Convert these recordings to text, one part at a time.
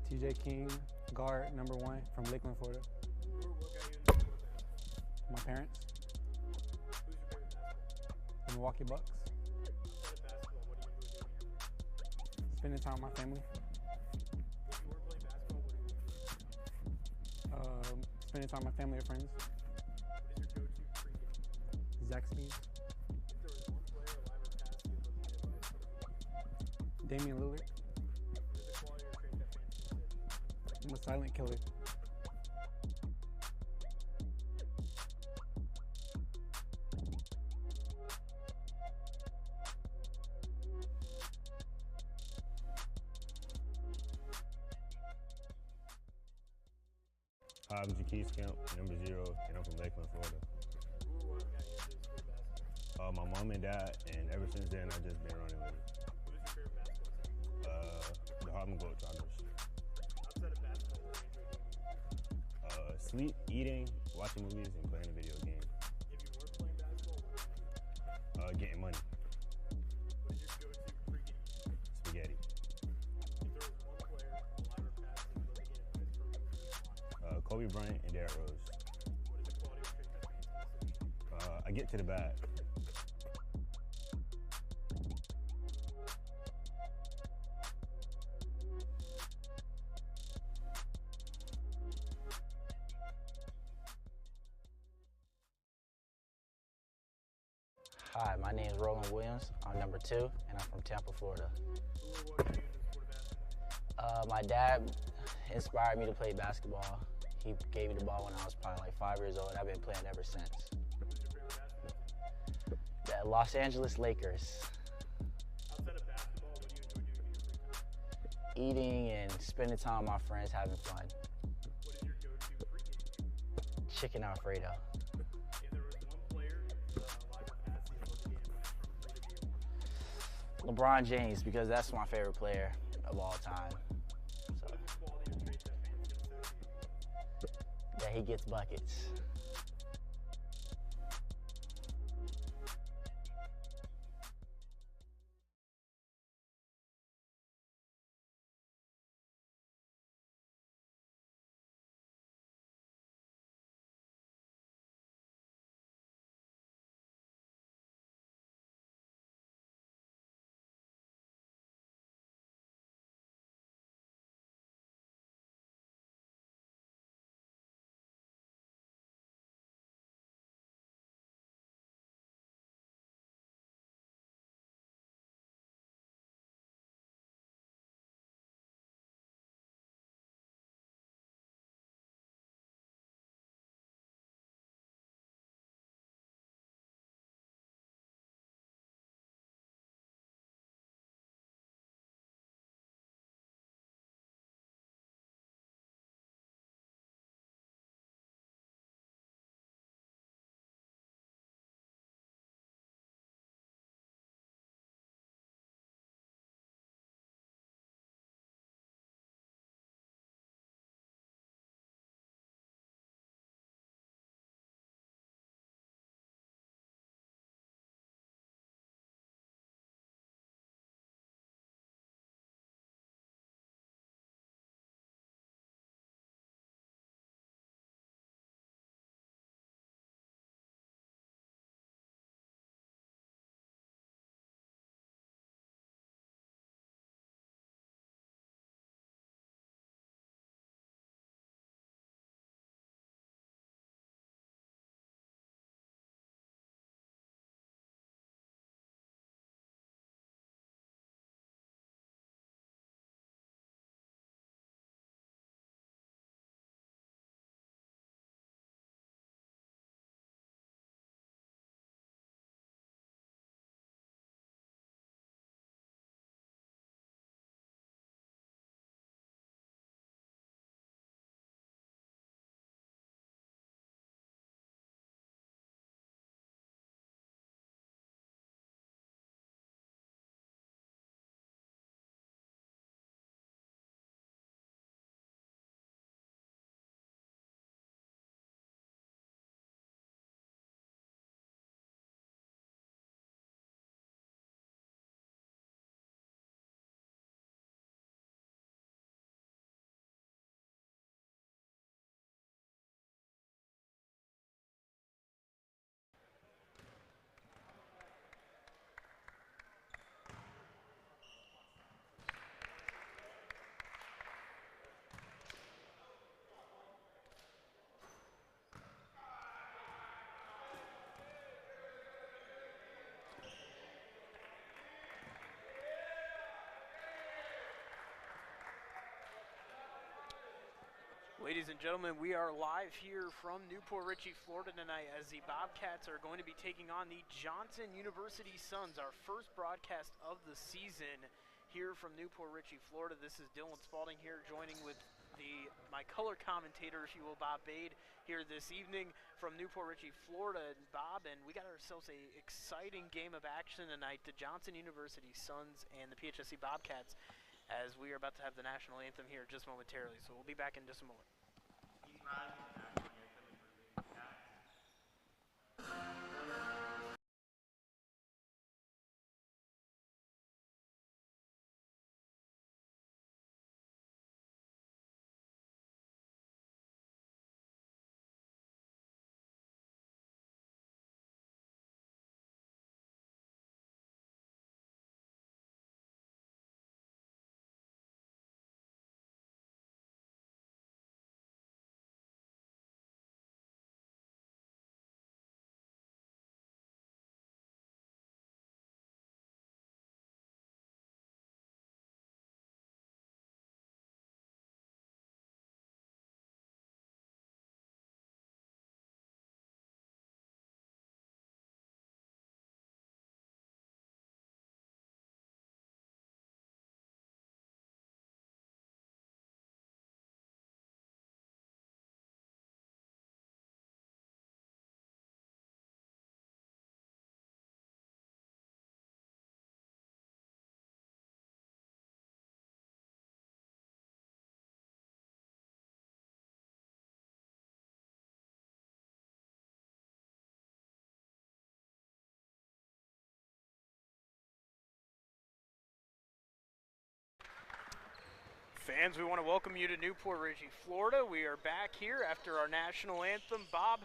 TJ King, guard #1 from Lakeland, Florida. What got you into sport of basketball? My parents, Who's your favorite basketball? the Milwaukee Bucks. Outside of basketball, what do you enjoy doing in your free time? Spending time with my family. If you weren't playing basketball, what do you enjoy doing? Spending time with my family or friends. What is your go-to pregame? Zaxby's, If there was one player alive or past you'd love to get advice from, who would it be? Damian Lillard. What is a quality or trait that fans consider? I'm a silent killer. Hi, I'm Jaquise Kemp, #0, and I'm from Lakeland, Florida. Who or what got you into sport of basketball? My mom and dad, and ever since then, I've just been running with it. What is your favorite basketball team? The Harlem Globetrotters. Outside of basketball, what do you enjoy doing in your free time? Sleep, eating, watching movies, and playing a video game. If you weren't playing basketball, what would you do? Getting money. What is your go-to pregame? Spaghetti. If there was one player alive or past you'd love to get advice from, who would it be? Kobe Bryant and Derrick Rose. What is a quality or trait that fans consider? I get to the bag. Hi, my name is Roland Williams. I'm #2, and I'm from Tampa, Florida. Who or what got you into sport of basketball? My dad inspired me to play basketball. He gave me the ball when I was probably like 5 years old. I've been playing ever since. Who's your favorite basketball team? The Los Angeles Lakers. Outside of basketball, what do you enjoy doing in your free time? Eating and spending time with my friends, having fun. What is your go-to pregame? Chicken Alfredo. If there was one player alive or past you'd love to get advice from, who would it be? LeBron James, because that's my favorite player of all time. So, What is a quality or trait that fans consider to you? yeah, he gets buckets. Ladies and gentlemen, we are live here from Newport Richey, Florida tonight as the Bobcats are going to be taking on the Johnson University Suns, our first broadcast of the season here from Newport Richey, Florida. This is Dylan Spalding here, joining with my color commentator, if you will, Bob Bade, here this evening from Newport Richey, Florida. And Bob, and we got ourselves a exciting game of action tonight, the Johnson University Suns and the PHSC Bobcats, as we are about to have the national anthem here just momentarily. So we'll be back in just a moment. Fans, we want to welcome you to Newport Richey, Florida. We are back here after our national anthem. Bob,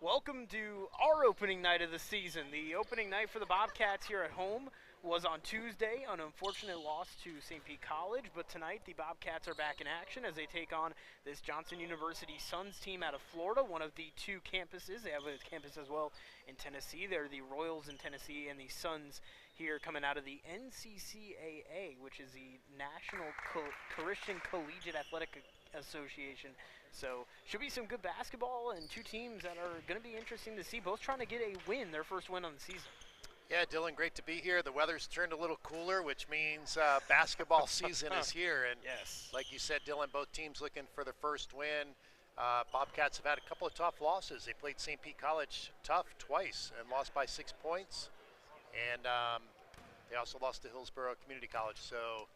welcome to our opening night of the season. The opening night for the Bobcats here at home was on Tuesday, an unfortunate loss to St. Pete College, but tonight the Bobcats are back in action as they take on this Johnson University Suns team out of Florida, one of the two campuses. They have a campus as well in Tennessee. They're the Royals in Tennessee and the Suns here coming out of the NCCAA, which is the National Christian Collegiate Athletic Association. So should be some good basketball and two teams that are going to be interesting to see, both trying to get a win, their first win on the season. Yeah, Dylan, great to be here. The weather's turned a little cooler, which means basketball season is here. And yes, like you said, Dylan, both teams looking for the first win. Bobcats have had a couple of tough losses. They played St. Pete College tough twice and lost by 6 points. And they also lost to Hillsborough Community College. So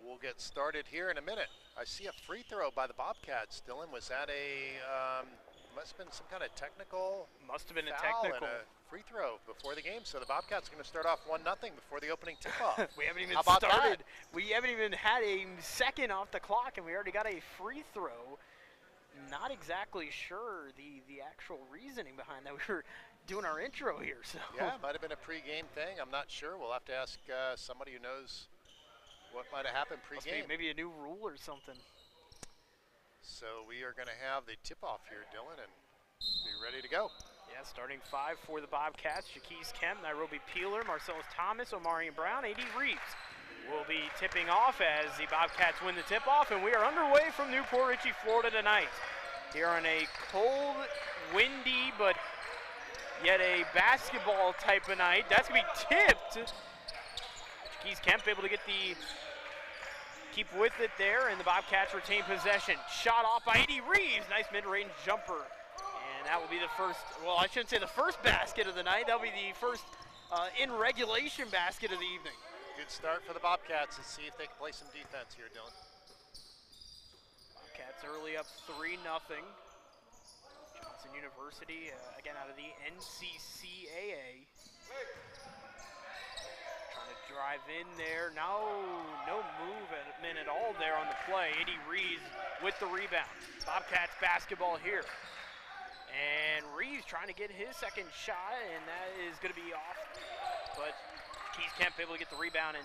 we'll get started here in a minute. I see a free throw by the Bobcats. Dylan, was that must have been some kind of technical must have been foul a technical and a free throw before the game. So the Bobcats are going to start off 1-0 before the opening tip-off. We haven't even How about started. that? We haven't even had a second off the clock, and we already got a free throw. Not exactly sure the actual reasoning behind that. We were doing our intro here, so Yeah, it might have been a pre-game thing. I'm not sure. We'll have to ask somebody who knows what might have happened pre-game. Maybe a new rule or something. So we are going to have the tip-off here, Dylan, and be ready to go. Yeah, starting five for the Bobcats: Jaquise Kemp, Nairobi Peeler, Marcellus Thomas, Omarion Brown, A.D. Reeves will be tipping off as the Bobcats win the tip-off, and we are underway from Newport Richey, Florida tonight. Here on a cold, windy, but yet a basketball type of night. That's going to be tipped. Jaquise Kemp able to keep with it there, and the Bobcats retain possession. Shot off by A.D. Reeves. Nice mid-range jumper. And that will be the first, well, I shouldn't say the first basket of the night. That'll be the first in regulation basket of the evening. Good start for the Bobcats. Let's see if they can play some defense here, Dylan. Bobcats early up 3-0. Johnson University, again out of the NCCAA. Trying to drive in there. No movement at all there on the play. A.D. Reeves with the rebound. Bobcats basketball here. And Reeves trying to get his second shot, and that is going to be off. But Keys Kemp able to get the rebound and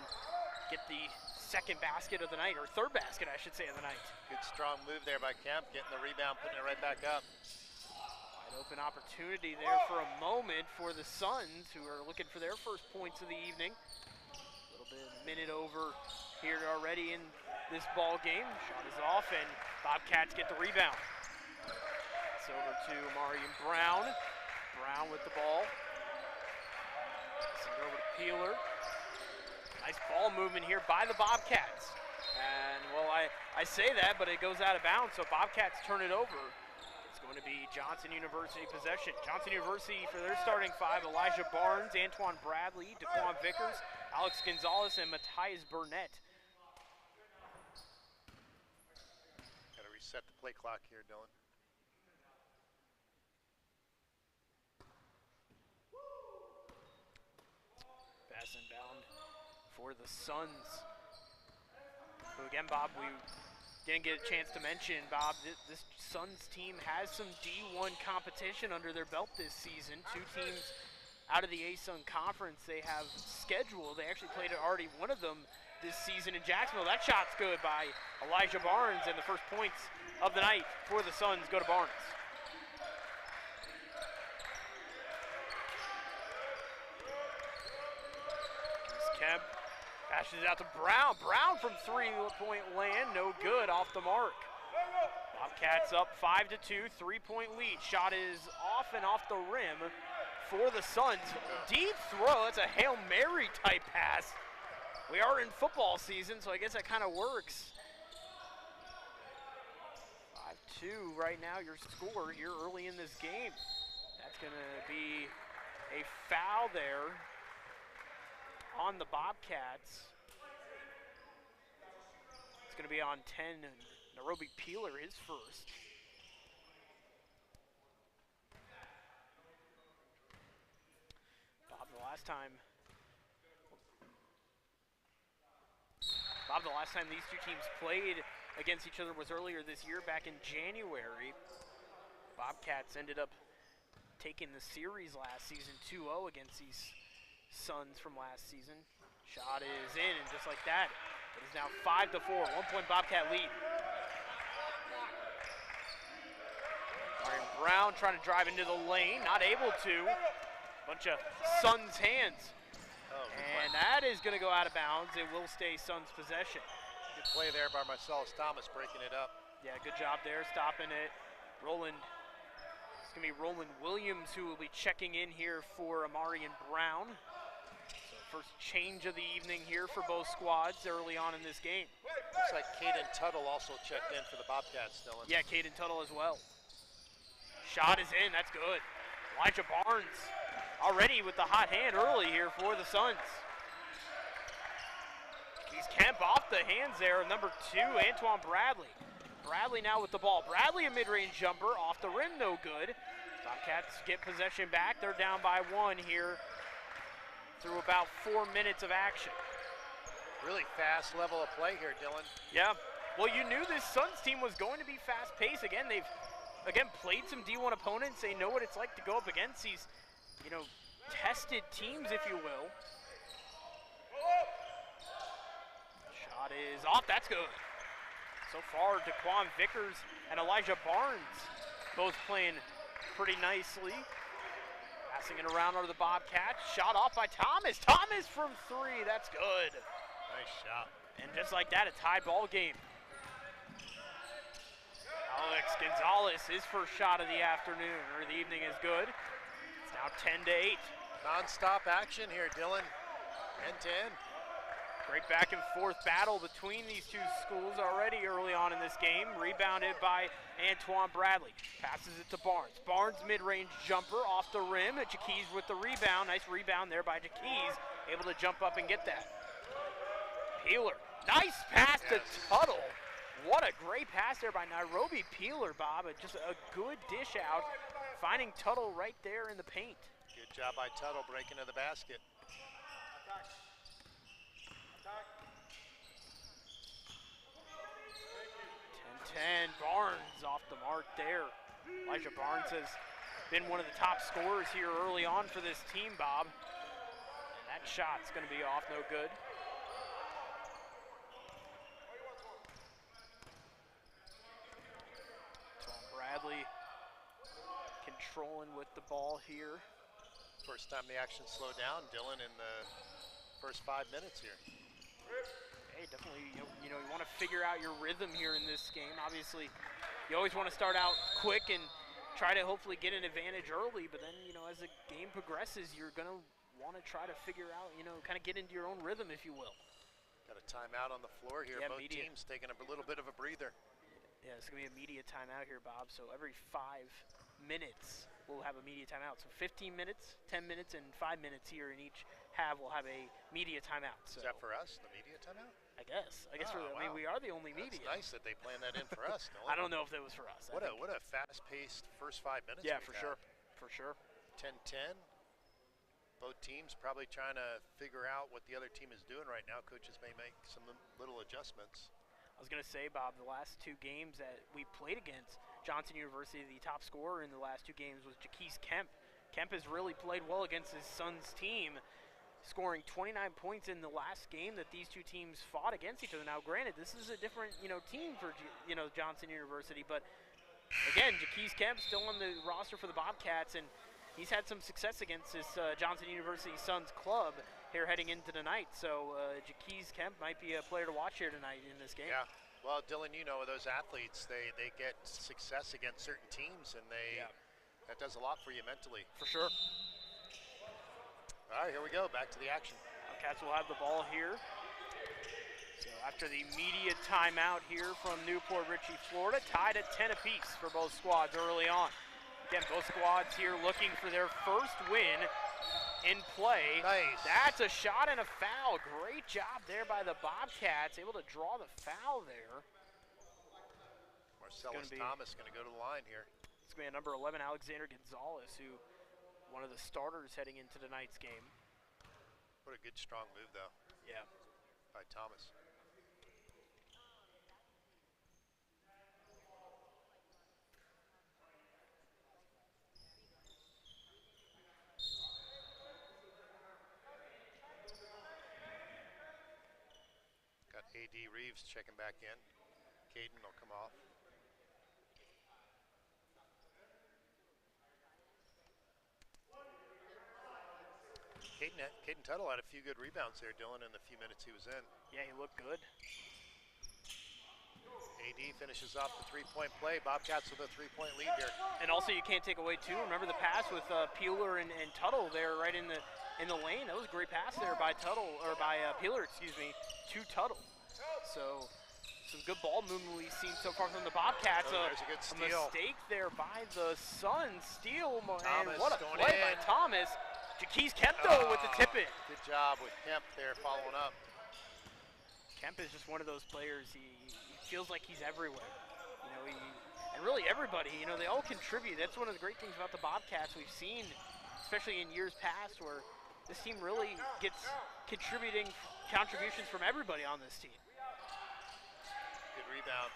get the second basket of the night, or third basket, I should say, of the night. Good strong move there by Kemp, getting the rebound, putting it right back up. Wide open opportunity there for a moment for the Suns, who are looking for their first points of the evening. A minute over here already in this ball game. Shot is off, and Bobcats get the rebound. It's over to Marion Brown. Brown with the ball. Send it over to Peeler. Nice ball movement here by the Bobcats. And, well, I say that, but it goes out of bounds, so Bobcats turn it over. It's going to be Johnson University possession. Johnson University for their starting five: Elijah Barnes, Antoine Bradley, Daquan Vickers, Alex Gonzalez, and Matthias Burnett. Got to reset the play clock here, Dylan. Pass inbound for the Suns. So again, Bob, we didn't get a chance to mention, Bob, this Suns team has some D1 competition under their belt this season. Two teams out of the A-Sun Conference they have scheduled. They actually played already one of them this season in Jacksonville. That shot's good by Elijah Barnes, and the first points of the night for the Suns go to Barnes. Kemp passes out to Brown. Brown from three-point land, no good, off the mark. Bobcats up 5-2, three-point lead. Shot is off and off the rim for the Suns. Deep throw, it's a Hail Mary type pass. We are in football season, so I guess that kind of works. 5-2 right now, your score here early in this game. That's gonna be a foul there on the Bobcats. It's going to be on 10, and Narobi Peeler is first. Bob, the last time these two teams played against each other was earlier this year, back in January. Bobcats ended up taking the series last season 2-0 against these Suns from last season. Shot is in, and just like that, it is now 5-4, 1-point Bobcat lead. Marion Brown trying to drive into the lane, not able to. Bunch of Suns hands. And that is going to go out of bounds. It will stay Suns possession. Good play there by Marcellus Thomas, breaking it up. Yeah, good job there, stopping it. Roland, it's going to be Roland Williams who will be checking in here for Marion Brown. First change of the evening here for both squads early on in this game. Looks like Caden Tuttle also checked in for the Bobcats, Dylan. Yeah, Caden Tuttle as well. Shot is in, that's good. Elijah Barnes already with the hot hand early here for the Suns. He's Kemp off the hands there of number 2, Antoine Bradley. Bradley now with the ball. Bradley a mid-range jumper, off the rim, no good. Bobcats get possession back. They're down by 1 here through about 4 minutes of action. Really fast level of play here, Dylan. Yeah, well, you knew this Suns team was going to be fast-paced. Again, they've played some D1 opponents. They know what it's like to go up against these, tested teams, if you will. Shot is off, that's good. So far, Daquan Vickers and Elijah Barnes both playing pretty nicely. Passing it around under the Bobcats. Shot off by Thomas. Thomas from 3. That's good. Nice shot. And just like that, a tied ball game. Alex Gonzalez, his first shot of the afternoon, or the evening, is good. It's now 10-8. Non-stop action here, Dylan. 10-10. Great back and forth battle between these two schools already early on in this game. Rebounded by Antoine Bradley. Passes it to Barnes. Barnes mid-range jumper off the rim. Jaquez with the rebound. Nice rebound there by Jaquez. Able to jump up and get that. Peeler. Nice pass to Tuttle. What a great pass there by Narobi Peeler, Bob. Just a good dish out. Finding Tuttle right there in the paint. Good job by Tuttle breaking to the basket. 10, Barnes off the mark there. Elijah Barnes has been one of the top scorers here early on for this team, Bob. And that shot's going to be off, no good. Tom Bradley controlling with the ball here. First time the action slowed down, Dylan, in the first 5 minutes here. Hey, definitely, you know, you want to figure out your rhythm here in this game. Obviously, you always want to start out quick and try to hopefully get an advantage early, but then, you know, as the game progresses, you're going to want to try to figure out, you know, kind of get into your own rhythm, if you will. Got a timeout on the floor here. Yeah, Both teams taking a little bit of a breather. Yeah, it's going to be a media timeout here, Bob. So every 5 minutes, we'll have a media timeout. So 15 minutes, 10 minutes, and 5 minutes here in each half, we'll have a media timeout. So is that for us, the media timeout? I guess. I Oh, mean, we are the only That's media. nice that they planned that in for us. I don't know if that was for us. What a fast-paced first 5 minutes. Yeah, we've for sure. had. For sure. 10-10. Both teams probably trying to figure out what the other team is doing right now. Coaches may make some little adjustments. I was going to say, Bob, the last 2 games that we played against Johnson University, the top scorer in the last 2 games was Jaquise Kemp. Kemp has really played well against his son's team, scoring 29 points in the last game that these 2 teams fought against each other. Now, granted, this is a different, you know, team for, you know, Johnson University, but again, Jaquise Kemp still on the roster for the Bobcats, and he's had some success against his Johnson University Sons club here heading into the night. So Jaquise Kemp might be a player to watch here tonight in this game. Yeah. Well, Dylan, you know, those athletes, they get success against certain teams, and that does a lot for you mentally. For sure. All right, here we go. Back to the action. Bobcats will have the ball here. So after the media timeout here from Newport Richey, Florida, tied at 10 apiece for both squads early on. Again, both squads here looking for their first win in play. Nice. That's a shot and a foul. Great job there by the Bobcats, able to draw the foul there. Marcellus Thomas going to go to the line here. It's going to be a number 11, Alexander Gonzalez, who one of the starters heading into tonight's game. What a good, strong move, though. Yeah. By Thomas. Got A.D. Reeves checking back in. Caden will come off. Caden Tuttle had a few good rebounds there, Dylan, in the few minutes he was in. Yeah, he looked good. AD finishes off the three-point play. Bobcats with a three-point lead here. And also, you can't take away, too, remember the pass with Peeler and Tuttle there right in the lane. That was a great pass there by Peeler, excuse me, to Tuttle. So some good ball movement we've seen so far from the Bobcats. There's a good steal. A mistake there by the Suns. Steal, and Thomas what a going play by in. Thomas. Jaquise Kemp, though, with the tip-in. Good job with Kemp there following up. Kemp is just one of those players. He feels like he's everywhere. You know, and really everybody, you know, they all contribute. That's one of the great things about the Bobcats we've seen, especially in years past, where this team really gets contributions from everybody on this team. Good rebound.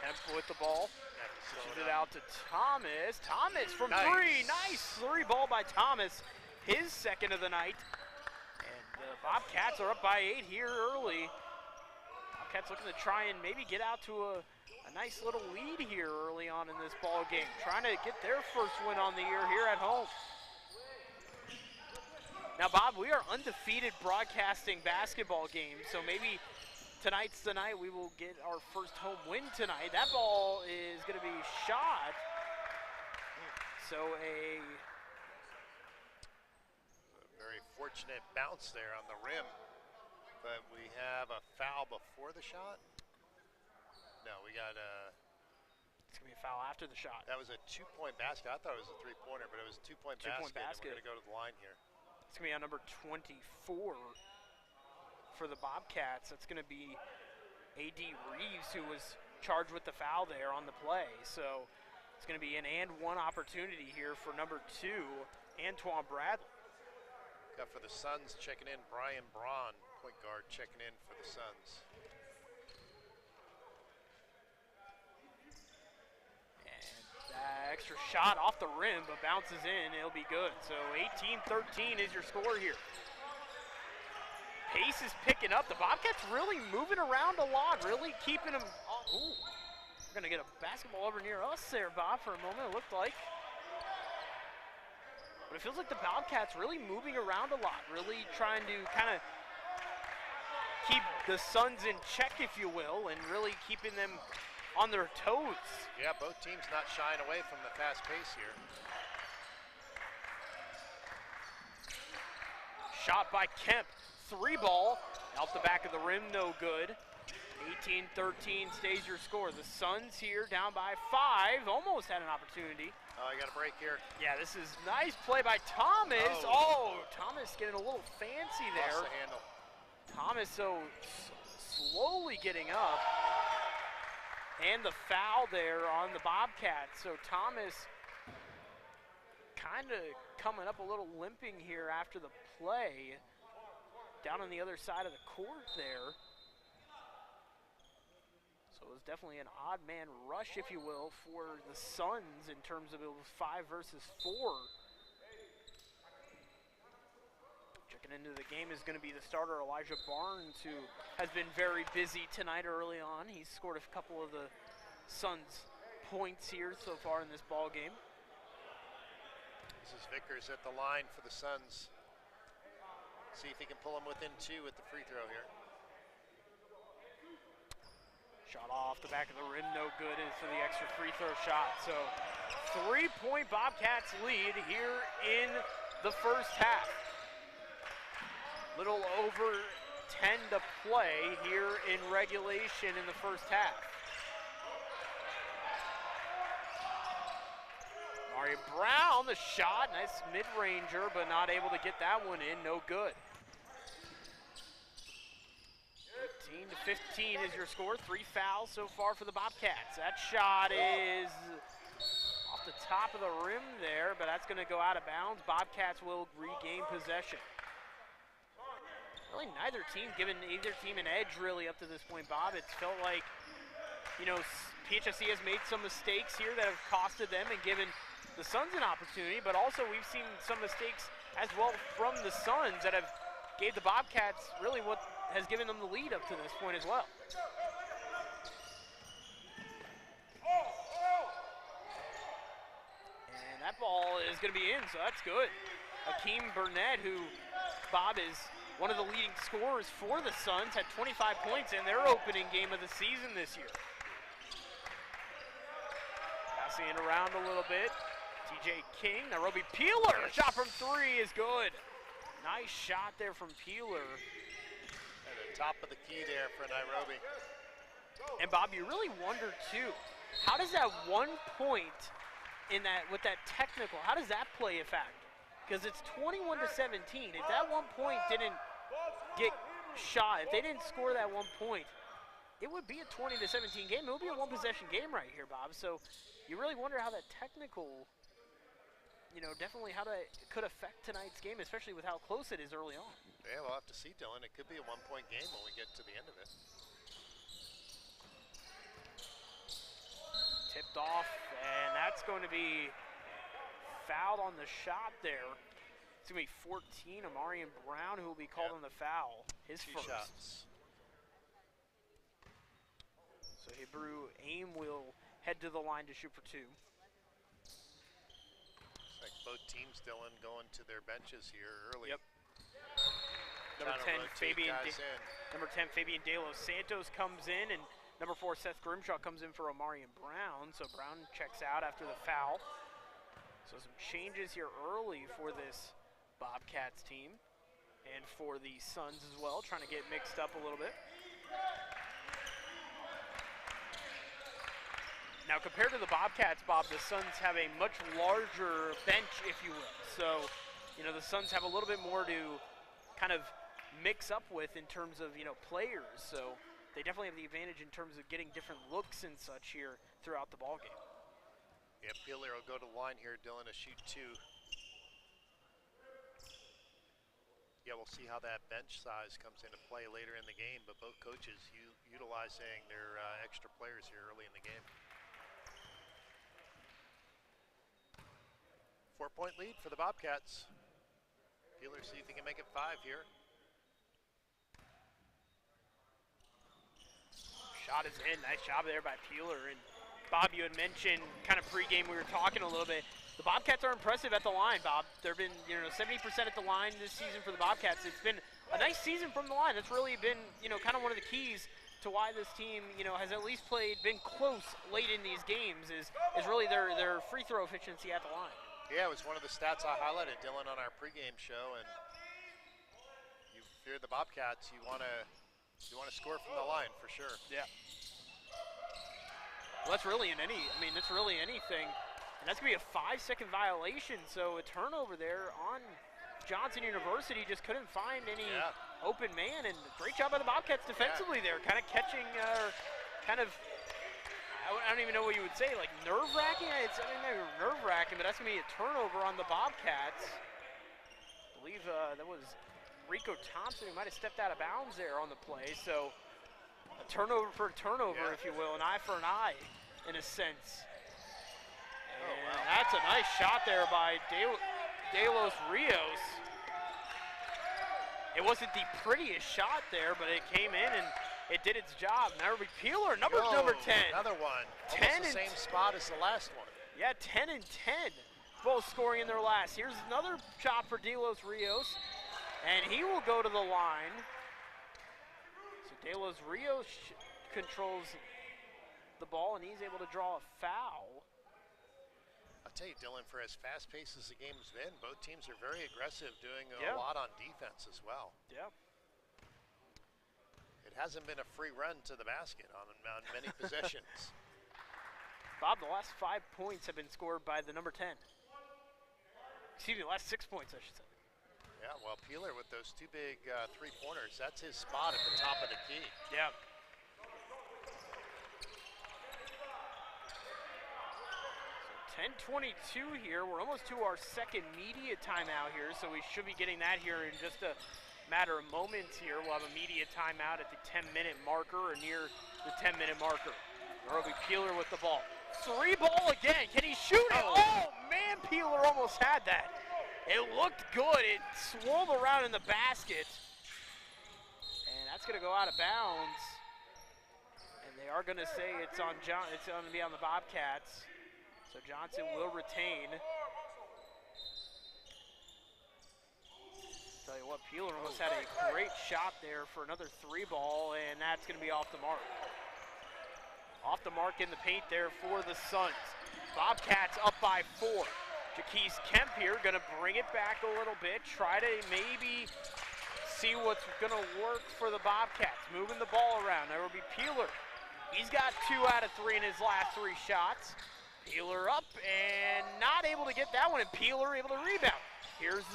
Kemp with the ball. Pushes it out to Thomas. Thomas from Nice. three. Nice three ball by Thomas. His second of the night. And the Bobcats are up by 8 here early. Bobcats looking to try and maybe get out to a nice little lead here early on in this ball game. Trying to get their first win on the year here at home. Now, Bob, we are undefeated broadcasting basketball games, so maybe tonight's the night we will get our first home win tonight. That ball is going to be shot. So a very fortunate bounce there on the rim. But we have a foul before the shot. No, we got it's going to be a foul after the shot. that was a 2-point basket. I thought it was a three-pointer, but it was a two-point basket. And we're going to go to the line here. It's going to be on number 24 for the Bobcats. That's going to be A.D. Reeves, who was charged with the foul there on the play. So it's going to be an and-one opportunity here for number 2, Antoine Bradley. Got for the Suns checking in, Brian Braun, point guard, checking in for the Suns. Extra shot off the rim, but bounces in. It'll be good. So 18-13 is your score here. Pace is picking up. The Bobcats really moving around a lot, really keeping them. Ooh, we're going to get a basketball over near us there, Bob, for a moment, it looked like. But But it feels like the Bobcats really moving around a lot, really trying to kind of keep the Suns in check, if you will, and really keeping them on their toes. Yeah, both teams not shying away from the fast pace here. Shot by Kemp, 3-ball, off the back of the rim, no good. 18-13 stays your score. The Suns here down by 5, almost had an opportunity. Oh, you got a break here. Yeah, this is nice play by Thomas. Oh, Thomas getting a little fancy there. Lost the handle. Thomas so slowly getting up. And the foul there on the Bobcats. So Thomas kind of coming up a little limping here after the play. Down on the other side of the court there. So it was definitely an odd man rush, if you will, for the Suns in terms of it was 5 versus 4. Checking into the game is going to be the starter, Elijah Barnes, who has been very busy tonight early on. He's scored a couple of the Suns' points here so far in this ball game. This is Vickers at the line for the Suns. See if he can pull them within 2 at the free throw here. Shot off the back of the rim, no good, and for the extra free throw shot. So 3-point Bobcats lead here in the first half. Little over 10 to play here in regulation in the first half. Mario Brown, the shot, nice mid-ranger, but not able to get that one in, no good. 18-15 is your score. 3 fouls so far for the Bobcats. That shot is off the top of the rim there, but that's going to go out of bounds. Bobcats will regain possession. Really neither team given either team an edge really up to this point, Bob. It's felt like, you know, PHSC has made some mistakes here that have costed them and given the Suns an opportunity, but also we've seen some mistakes as well from the Suns that have gave the Bobcats really what has given them the lead up to this point as well. And that ball is going to be in, so that's good. Akeem Burnett, who, Bob, is one of the leading scorers for the Suns, had 25 points in their opening game of the season this year. Passing it around a little bit. TJ King, Nairobi Peeler, shot from 3 is good. Nice shot there from Peeler. At the top of the key there for Nairobi. And Bob, you really wonder too, how does that 1 point in that with that technical, how does that play a factor? Because it's 21-17. If that 1 point didn't get shot, if they didn't score that 1 point, it would be a 20-17 game. It would be a 1-possession game right here, Bob. So you really wonder how that technical, you know, definitely how that could affect tonight's game, especially with how close it is early on. Yeah, we'll have to see, Dylan. It could be a 1-point game when we get to the end of it. Tipped off, and that's going to be fouled on the shot there. It's going to be 14, Amarian Brown, who will be called on the foul. His 2 first. shots. So Hebrew Aim will head to the line to shoot for 2. Looks like both teams, Dylan, going to their benches here early. Yep. Number 10, Fabian De Los Santos comes in, and number 4, Seth Grimshaw comes in for Amarian Brown. So Brown checks out after the foul. So some changes here early for this Bobcats team and for the Suns as well, trying to get mixed up a little bit. Now, compared to the Bobcats, Bob, the Suns have a much larger bench, if you will. So, you know, the Suns have a little bit more to kind of mix up with in terms of, you know, players. So they definitely have the advantage in terms of getting different looks and such here throughout the ballgame. Yeah, Peeler will go to the line here, Dylan, to shoot 2. Yeah, we'll see how that bench size comes into play later in the game, but both coaches utilizing their extra players here early in the game. 4-point lead for the Bobcats. Peeler see if he can make it 5 here. Shot is in. Nice job there by Peeler. And Bob, you had mentioned kind of pregame, we were talking a little bit. the Bobcats are impressive at the line, Bob. They've been, 70% at the line this season for the Bobcats. It's been a nice season from the line. That's really been, kind of one of the keys to why this team, has at least been close late in these games is really their free throw efficiency at the line. Yeah, it was one of the stats I highlighted, Dylan, on our pregame show. And if you're the Bobcats, you want to score from the line for sure. Yeah. Well, that's really that's really anything. And that's going to be a 5-second violation. So a turnover there on Johnson University. Just couldn't find any open man. And great job by the Bobcats defensively there. Kind of catching, I don't even know what you would say, like nerve-wracking? Nerve-wracking, but that's going to be a turnover on the Bobcats. I believe that was Rico Thompson who might have stepped out of bounds there on the play. So a turnover for a turnover, if you will, an eye for an eye in a sense. And that's a nice shot there by De Los Rios. It wasn't the prettiest shot there, but it came in and it did its job. Now it'll be Peeler, number 10. Another one. 10 Almost the same spot as the last one. Yeah, 10 and 10. Both scoring in their last. Here's another shot for De Los Rios. And he will go to the line. So De Los Rios controls the ball, and he's able to draw a foul. I'll tell you, Dylan, for as fast-paced as the game's been, both teams are very aggressive, doing a lot on defense as well. Yeah. It hasn't been a free run to the basket on many possessions. Bob, the last 5 points have been scored by the number 10. Excuse me, the last 6 points, I should say. Yeah, well, Peeler with those two big three-pointers, that's his spot at the top of the key. Yeah. So 10:22 here. We're almost to our second media timeout here, so we should be getting that here in just a matter of moments here. We'll have a media timeout at the 10-minute marker or near the 10-minute marker. There will be Peeler with the ball. 3 ball again. Can he shoot it? Oh, man, Peeler almost had that. It looked good. It swirled around in the basket. And that's going to go out of bounds. And they are going to say it's on it's going to be on the Bobcats. So Johnson will retain. Tell you what, Peeler almost had a great shot there for another 3 ball, and that's going to be off the mark. Off the mark in the paint there for the Suns. Bobcats up by 4. Jaquise Kemp here going to bring it back a little bit, try to maybe see what's going to work for the Bobcats. Moving the ball around. There will be Peeler. He's got 2 out of 3 in his last 3 shots. Peeler up and not able to get that one, and Peeler able to rebound. Here's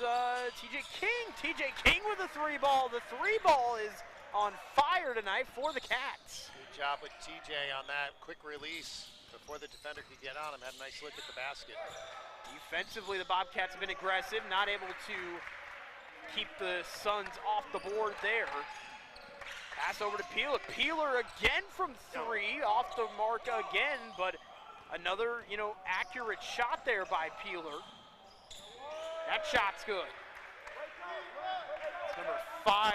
TJ King. TJ King with a 3 ball. The 3 ball is on fire tonight for the Cats. Good job with TJ on that quick release before the defender could get on him. Had a nice look at the basket. Defensively, the Bobcats have been aggressive, not able to keep the Suns off the board there. Pass over to Peeler. Peeler again from 3, off the mark again, but another, accurate shot there by Peeler. That shot's good. It's number 5,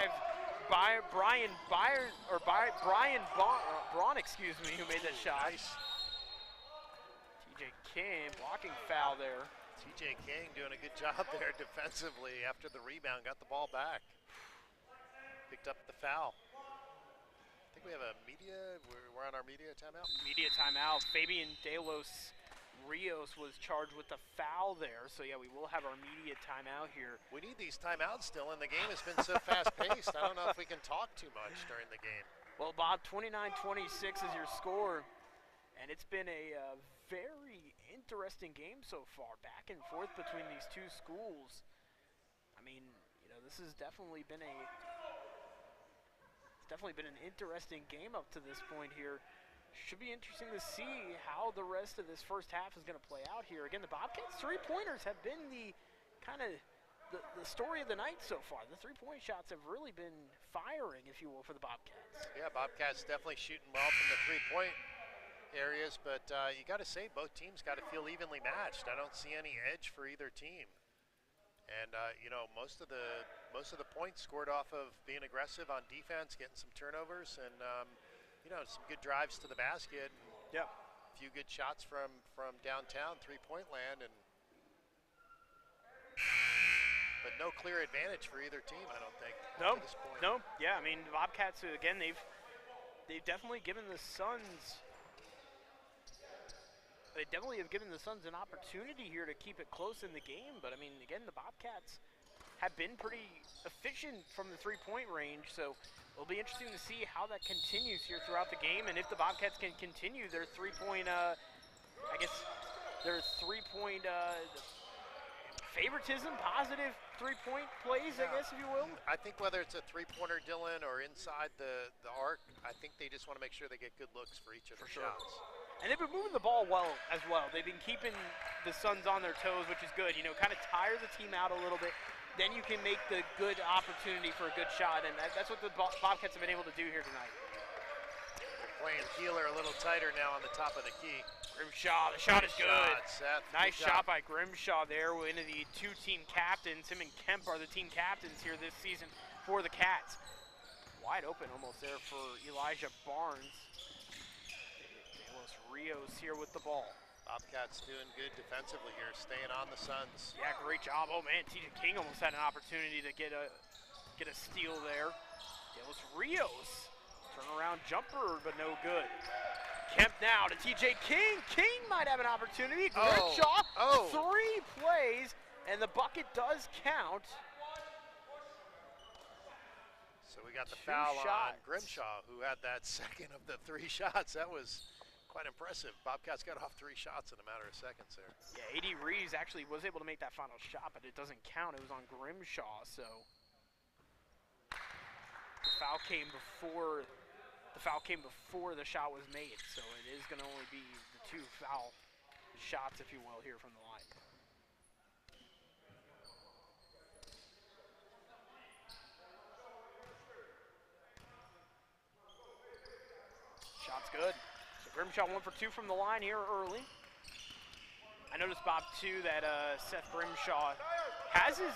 Brian Braun, who made that shot. Nice. TJ King, blocking foul there. TJ King doing a good job there defensively after the rebound, got the ball back. Picked up the foul. I think we have a media, we're on our media timeout. Media timeout. Fabian De Los Rios was charged with the foul there. So yeah, we will have our media timeout here. We need these timeouts still, and the game has been so fast-paced. I don't know if we can talk too much during the game. Well, Bob, 29-26 is your score, and it's been a very interesting game so far, back and forth between these two schools. I mean, this has definitely been an interesting game up to this point here. Should be interesting to see how the rest of this first half is going to play out here. Again, the Bobcats' 3-pointers have been the kind of the story of the night so far. The 3-point shots have really been firing, if you will, for the Bobcats. Yeah, Bobcats definitely shooting well from the 3-point areas, but you got to say both teams got to feel evenly matched. I don't see any edge for either team. And most of the points scored off of being aggressive on defense, getting some turnovers, and some good drives to the basket. And yeah, a few good shots from downtown 3-point land, and But no clear advantage for either team, I don't think. No, to this point. no, yeah. I mean, the Bobcats again. They've definitely given the Suns. They definitely have given the Suns an opportunity here to keep it close in the game. But I mean, again, the Bobcats have been pretty efficient from the three-point range. So it'll be interesting to see how that continues here throughout the game, and if the Bobcats can continue their three-point. I guess their three-point. Favoritism, positive three-point plays, I guess, if you will. I think whether it's a three-pointer, Dylan, or inside the arc, I think they just want to make sure they get good looks for each of the shots. And they've been moving the ball well as well. They've been keeping the Suns on their toes, which is good. You know, kind of tire the team out a little bit. Then you can make the good opportunity for a good shot, and that's what the Bobcats have been able to do here tonight. They're playing Keeler a little tighter now on the top of the key. Grimshaw, the shot is good. Seth, Nice good shot job. by Grimshaw there. We're into the two-team captains. Him and Kemp are the team captains here this season for the Cats. Wide open almost there for Elijah Barnes. De Los Rios here with the ball. Bobcats doing good defensively here, staying on the Suns. Yeah, great job. Oh man, TJ King almost had an opportunity to get a steal there. De Los Rios, turnaround jumper, but no good. Kemp now to TJ King. King might have an opportunity. Grimshaw, three plays, and the bucket does count. So we got the Two foul shots. on Grimshaw, who had that second of the 3 shots. That was quite impressive. Bobcats got off 3 shots in a matter of seconds there. Yeah, A.D. Reeves actually was able to make that final shot, but it doesn't count. It was on Grimshaw, so the foul came before the shot was made. So it is going to only be the 2 foul shots, if you will, here from the line. Shot's good. So Grimshaw 1 for 2 from the line here early. I noticed, Bob, too, that Seth Grimshaw has his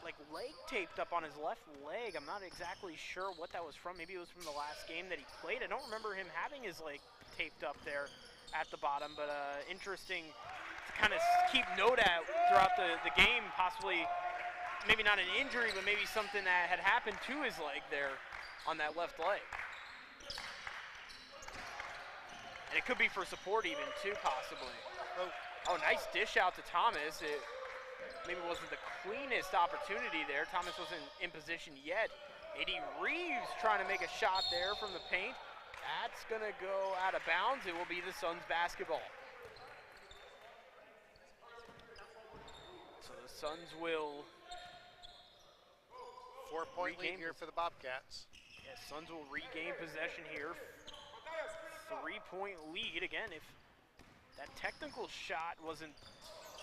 leg taped up on his left leg. I'm not exactly sure what that was from. Maybe it was from the last game that he played. I don't remember him having his leg taped up there at the bottom, but interesting to kind of keep note at throughout the game, possibly maybe not an injury, but maybe something that had happened to his leg there on that left leg. And it could be for support even, too, possibly. Oh, nice dish out to Thomas. It maybe wasn't the cleanest opportunity there. Thomas wasn't in position yet. A.D. Reeves trying to make a shot there from the paint. That's going to go out of bounds. It will be the Suns basketball. So the Suns will 4-point lead here for the Bobcats. Yes, Suns will regain possession here. 3-point lead. Again, if that technical shot wasn't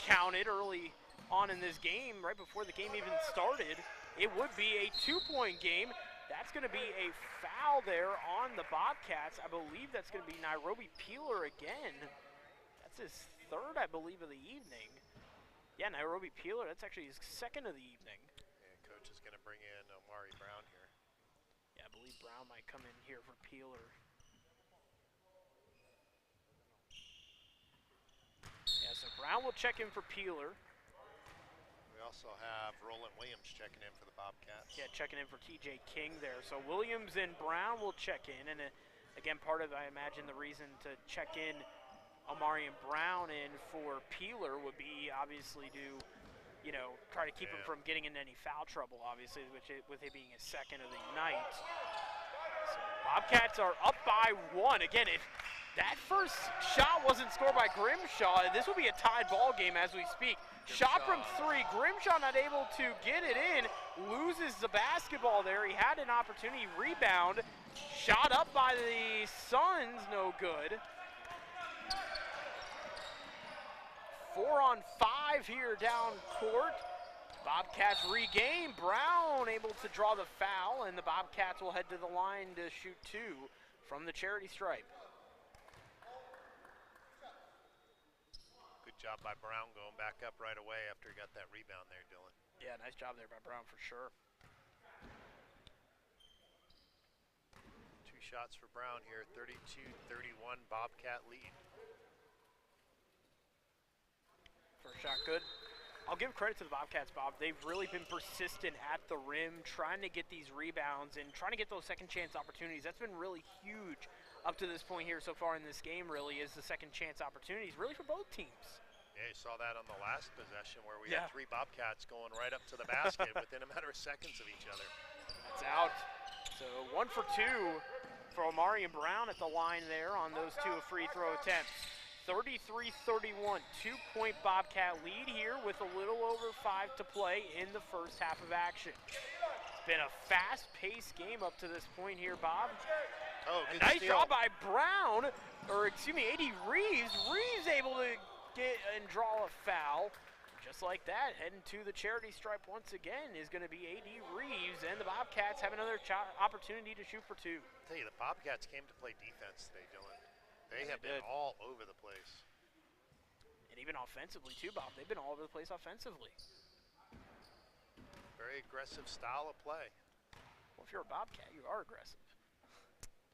counted early on in this game, right before the game even started, it would be a 2-point game. That's going to be a foul there on the Bobcats. I believe that's going to be Nairobi Peeler again. That's his 3rd, I believe, of the evening. Yeah, Nairobi Peeler, that's actually his 2nd of the evening. And coach is going to bring in Omari Brown here. Yeah, I believe Brown might come in here for Peeler. Yeah, so Brown will check in for Peeler. We also have Roland Williams checking in for the Bobcats. Yeah, checking in for TJ King there. So Williams and Brown will check in. And again, part of, I imagine, the reason to check in Omari and Brown in for Peeler would be obviously to, you know, try to keep him from getting into any foul trouble, obviously, with it being his 2nd of the night. So Bobcats are up by 1. Again, if that first shot wasn't scored by Grimshaw, this will be a tied ball game as we speak. Shot from 3, Grimshaw not able to get it in, loses the basketball there. He had an opportunity, rebound, shot up by the Suns, no good. 4 on 5 here down court. Bobcats regain. Brown able to draw the foul, and the Bobcats will head to the line to shoot 2 from the charity stripe. Good job by Brown going back up right away after he got that rebound there, Dylan. Yeah, nice job there by Brown for sure. 2 shots for Brown here, 32-31 Bobcat lead. First shot good. I'll give credit to the Bobcats, Bob. They've really been persistent at the rim, trying to get these rebounds and trying to get those second chance opportunities. That's been really huge up to this point here so far in this game, really, is the second chance opportunities, really for both teams. Yeah, you saw that on the last possession where we had 3 Bobcats going right up to the basket within a matter of seconds of each other. That's out. So 1 for 2 for Omarion Brown at the line there on those 2 free throw attempts. 33-31, 2-point Bobcat lead here with a little over 5 to play in the first half of action. It's been a fast-paced game up to this point here, Bob. Oh, good nice steal. job by Brown, or excuse me, A.D. Reeves. Reeves able to get and draw a foul. Just like that, heading to the charity stripe once again is going to be A.D. Reeves, and the Bobcats have another opportunity to shoot for 2. I tell you, the Bobcats came to play defense today, Dylan. They have been all over the place. And even offensively too, Bob. They've been all over the place offensively. Very aggressive style of play. Well, if you're a Bobcat, you are aggressive.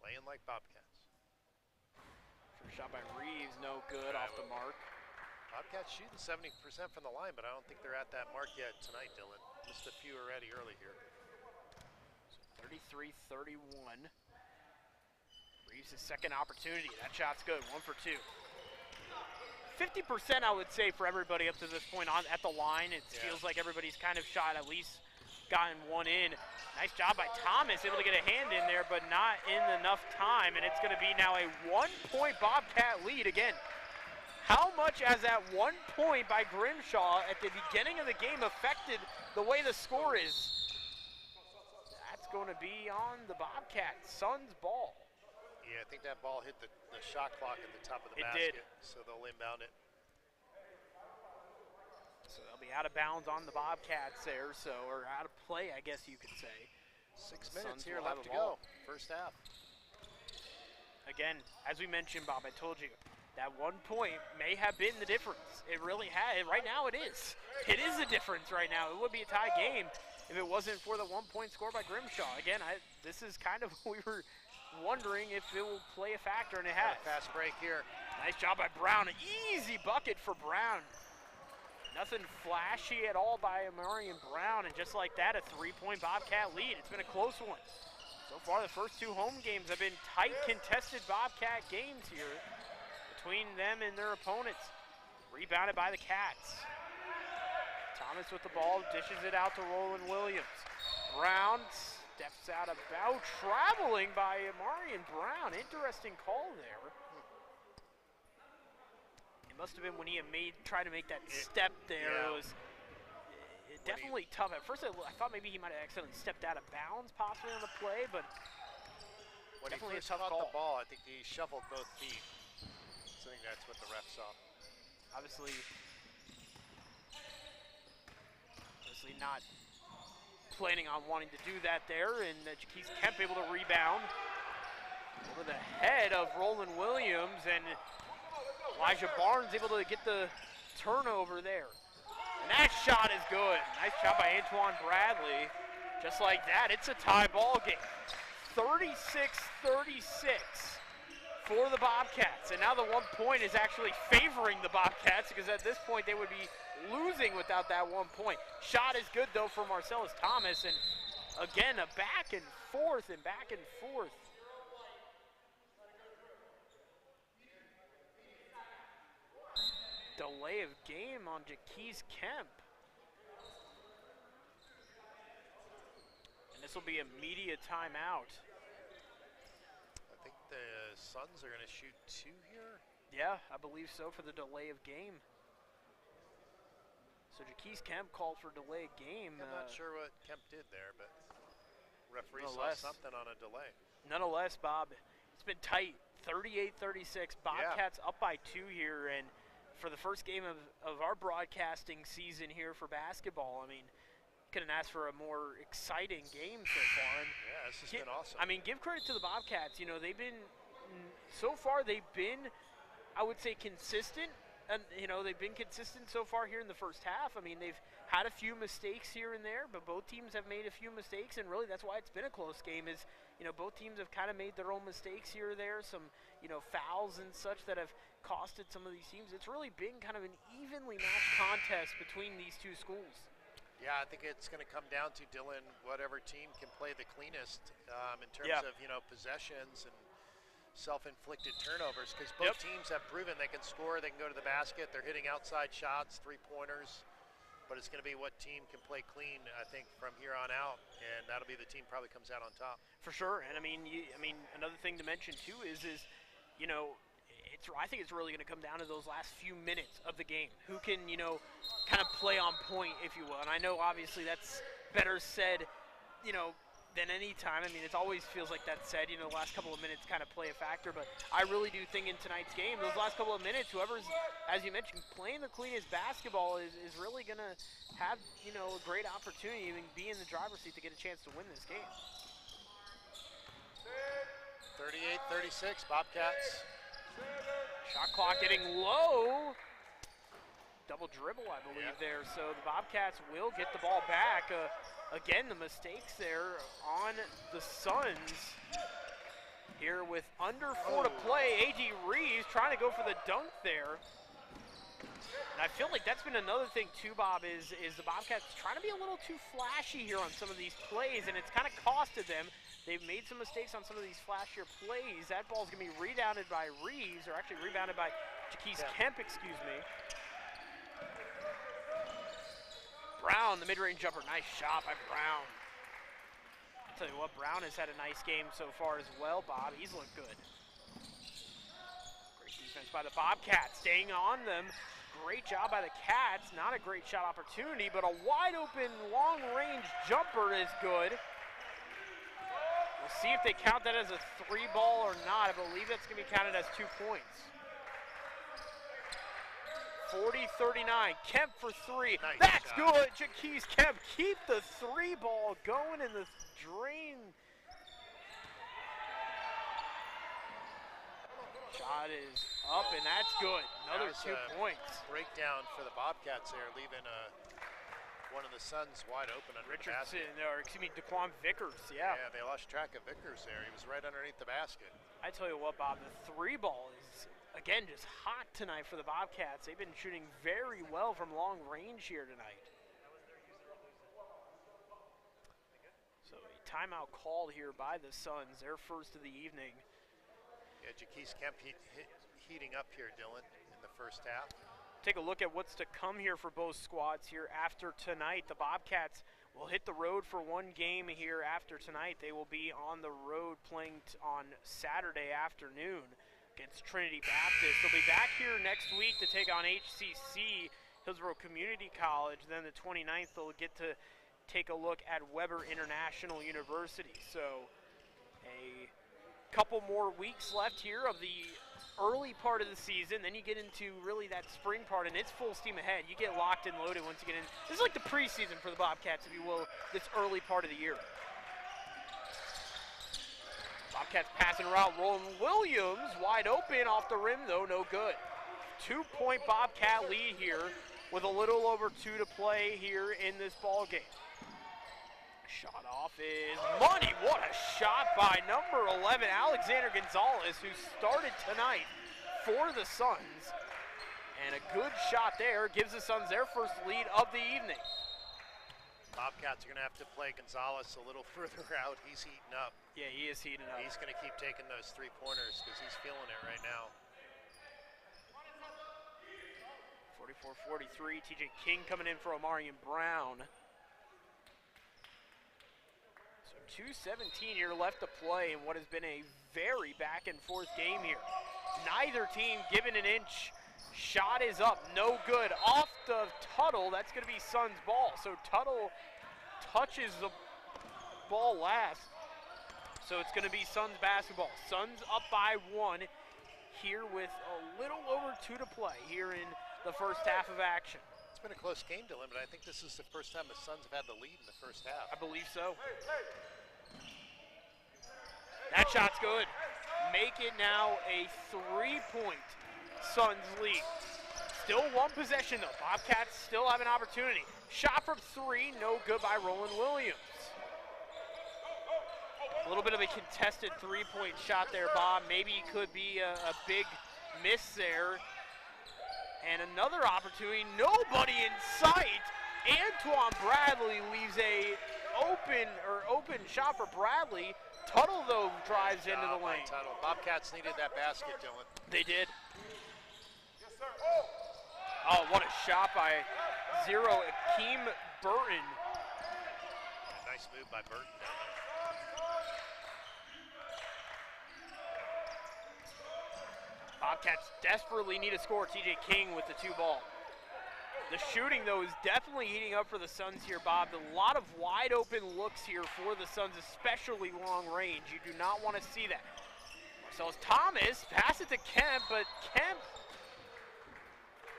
Playing like Bobcats. First shot by Reeves, no good, off the mark. Bobcats shooting 70% from the line, but I don't think they're at that mark yet tonight, Dylan. Missed a few already early here. So 33-31. Reeves' second opportunity. That shot's good, 1 for 2. 50% I would say for everybody up to this point at the line. It feels like everybody's kind of shot, at least gotten 1 in. Nice job by Thomas, able to get a hand in there, but not in enough time, and it's going to be now a 1-point Bobcat lead again. How much has that 1 point by Grimshaw at the beginning of the game affected the way the score is? That's going to be on the Bobcats. Suns ball. Yeah, I think that ball hit the shot clock at the top of the basket. It did. So they'll inbound it. So they'll be out of bounds on the Bobcats there, or out of play, I guess you could say. 6 The minutes Suns here will have left to a ball. go. First half. Again, as we mentioned, Bob, I told you, that 1 point may have been the difference. It really has. Right now it is. It is the difference right now. It would be a tie game if it wasn't for the 1-point score by Grimshaw. Again, this is kind of we were wondering if it will play a factor, and it has. Fast break here. Nice job by Brown. An easy bucket for Brown. Nothing flashy at all by Omarion Brown, and just like that, a 3-point Bobcat lead. It's been a close one. So far, the first 2 home games have been tight, contested Bobcat games here between them and their opponents. Rebounded by the Cats. Thomas with the ball, dishes it out to Roland Williams. Brown steps out about, traveling by Omarion Brown. Interesting call there. It must have been when he had tried to make that step there. Yeah. It was definitely tough. At first, I thought maybe he might have accidentally stepped out of bounds possibly on the play, but When definitely he a first tough caught call. the ball, I think he shuffled both feet. So I think that's what the ref saw. Obviously not planning on wanting to do that there, and Jaquise Kemp able to rebound over the head of Roland Williams, and Elijah Barnes able to get the turnover there. And that shot is good. Nice shot by Antoine Bradley. Just like that, it's a tie ball game. 36-36 for the Bobcats. And now the 1 point is actually favoring the Bobcats, because at this point they would be losing without that 1 point. Shot is good though for Marcellus Thomas, and again a back and forth and back and forth. Delay of game on Jaquise Kemp. And this will be a media timeout. I think the Suns are going to shoot 2 here. Yeah, I believe so, for the delay of game. So Jaquise Kemp called for delay of game. I'm not sure what Kemp did there, but referee saw nonetheless. something on a delay. Nonetheless, Bob, it's been tight. 38-36. Bobcats up by 2 here, and for the first game of our broadcasting season here for basketball, I mean, couldn't ask for a more exciting game so far. And Yeah, this has been awesome. I mean, give credit to the Bobcats. You know, they've been, so far they've been, I would say, consistent, and they've been consistent so far here in the first half. I mean, they've had a few mistakes here and there, but both teams have made a few mistakes, and really that's why it's been a close game. Is both teams have kind of made their own mistakes here or there, some fouls and such that have costed some of these teams. It's really been kind of an evenly matched contest between these two schools. Yeah, I think it's going to come down to, Dylan, whatever team can play the cleanest in terms of possessions and self-inflicted turnovers, because both teams have proven they can score, they can go to the basket, they're hitting outside shots, three-pointers, but it's going to be what team can play clean, I think, from here on out, and that'll be the team probably comes out on top. For sure, and I mean, another thing to mention too is I think it's really going to come down to those last few minutes of the game. Who can, kind of play on point, if you will. And I know obviously that's better said, than any time. I mean, it always feels like that's said, the last couple of minutes kind of play a factor, but I really do think in tonight's game, those last couple of minutes, whoever's, as you mentioned, playing the cleanest basketball is really going to have, a great opportunity and be in the driver's seat to get a chance to win this game. 38-36, Bobcats. Shot clock getting low. Double dribble, I believe, there. So the Bobcats will get the ball back. Again, the mistakes there on the Suns. Here with under 4 to play, A.D. Reeves trying to go for the dunk there. And I feel like that's been another thing too, Bob, is the Bobcats trying to be a little too flashy here on some of these plays, and it's kind of costed them. They've made some mistakes on some of these flashier plays. That ball's going to be rebounded by Reeves, or actually rebounded by Jaquise Kemp, excuse me. Brown, the mid-range jumper, nice shot by Brown. I'll tell you what, Brown has had a nice game so far as well, Bob. He's looked good. Great defense by the Bobcats, staying on them. Great job by the Cats. Not a great shot opportunity, but a wide-open, long-range jumper is good. We'll see if they count that as a 3-ball or not. I believe that's going to be counted as 2 points. 40-39, Kemp for 3. Nice That's shot. good. Jaquise Kemp keep the 3-ball going in the drain. Shot is up, and that's good. Another 2 points. Breakdown for the Bobcats there, leaving one of the Suns wide open under the basket. Daquan Vickers, yeah. Yeah, they lost track of Vickers there. He was right underneath the basket. I tell you what, Bob, the 3-ball is, again, just hot tonight for the Bobcats. They've been shooting very well from long range here tonight. So a timeout called here by the Suns, their first of the evening. Yeah, Jaquise Kemp heating up here, Dylan, in the first half. Take a look at what's to come here for both squads here after tonight. The Bobcats will hit the road for one game here after tonight. They will be on the road playing on Saturday afternoon against Trinity Baptist. They'll be back here next week to take on HCC, Hillsborough Community College. Then the 29th, they'll get to take a look at Weber International University. So a couple more weeks left here of the early part of the season. Then you get into really that spring part, and it's full steam ahead. You get locked and loaded once you get in. This is like the preseason for the Bobcats, if you will, this early part of the year. Bobcats passing around, Roland Williams wide open off the rim, though, no good. 2-point Bobcat lead here with a little over 2 to play here in this ball game. Shot off is money. What a shot by number 11, Alexander Gonzalez, who started tonight for the Suns. And a good shot there gives the Suns their first lead of the evening. Bobcats are going to have to play Gonzalez a little further out. He's heating up. Yeah, he is heating up. He's going to keep taking those 3-pointers because he's feeling it right now. 44-43, TJ King coming in for Omarion Brown. So 2:17 here left to play in what has been a very back and forth game here. Neither team given an inch. Shot is up, no good. Off the Tuttle, that's going to be Suns ball. So Tuttle touches the ball last. So it's going to be Suns basketball. Suns up by 1 here with a little over 2 to play here in the first half of action. It's been a close game, Dylan, but I think this is the first time the Suns have had the lead in the first half. I believe so. That shot's good. Make it now a 3-point Suns lead. Still one possession though. Bobcats still have an opportunity. Shot from three, no good by Roland Williams. A little bit of a contested three-point shot there, Bob. Maybe it could be a big miss there. And another opportunity, nobody in sight. Antoine Bradley leaves a open shot for Bradley. Tuttle, though, drives into the lane. Tuttle. Bobcats needed that basket, Dylan. They did. Oh, what a shot by Zero Akeem Burton. Nice move by Burton down there. Bobcats desperately need a score. TJ King with the 2-ball. The shooting, though, is definitely heating up for the Suns here, Bob. A lot of wide open looks here for the Suns, especially long range. You do not want to see that. Marcellus Thomas, pass it to Kemp, but Kemp,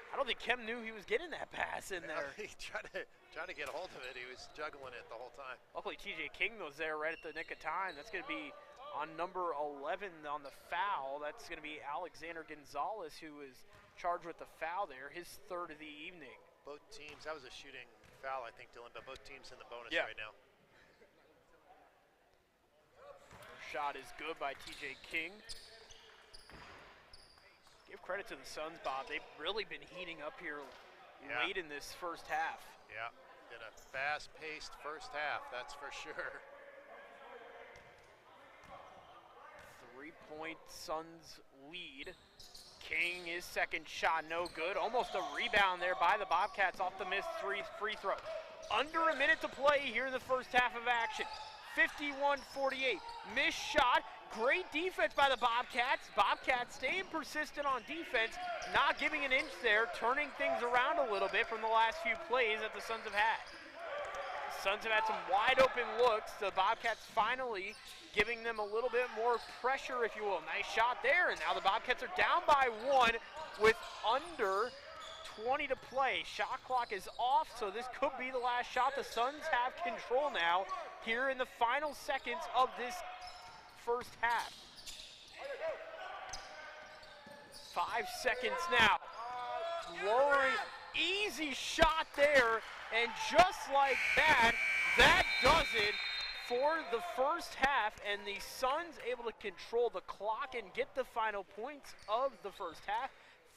I don't think Kemp knew he was getting that pass in there. He tried to get a hold of it. He was juggling it the whole time. Luckily, TJ King was there right at the nick of time. That's going to be on number 11 on the foul. That's going to be Alexander Gonzalez, who is charged with the foul there, his third of the evening. Both teams, that was a shooting foul, I think, Dylan, but both teams in the bonus right now. First shot is good by TJ King. Give credit to the Suns, Bob. They've really been heating up here late in this first half. Yeah, been a fast-paced first half, that's for sure. 3-point Suns lead. King, his second shot, no good. Almost a rebound there by the Bobcats off the missed free throw. Under a minute to play here in the first half of action. 51-48. Missed shot. Great defense by the Bobcats. Bobcats staying persistent on defense, not giving an inch there, turning things around a little bit from the last few plays that the Suns have had. The Suns have had some wide open looks. The Bobcats finally giving them a little bit more pressure, if you will. Nice shot there, and now the Bobcats are down by one with under 20 to play. Shot clock is off, so this could be the last shot. The Suns have control now here in the final seconds of this first half. 5 seconds now. Lowering, easy shot there, and just like that, that does it for the first half, and the Suns able to control the clock and get the final points of the first half.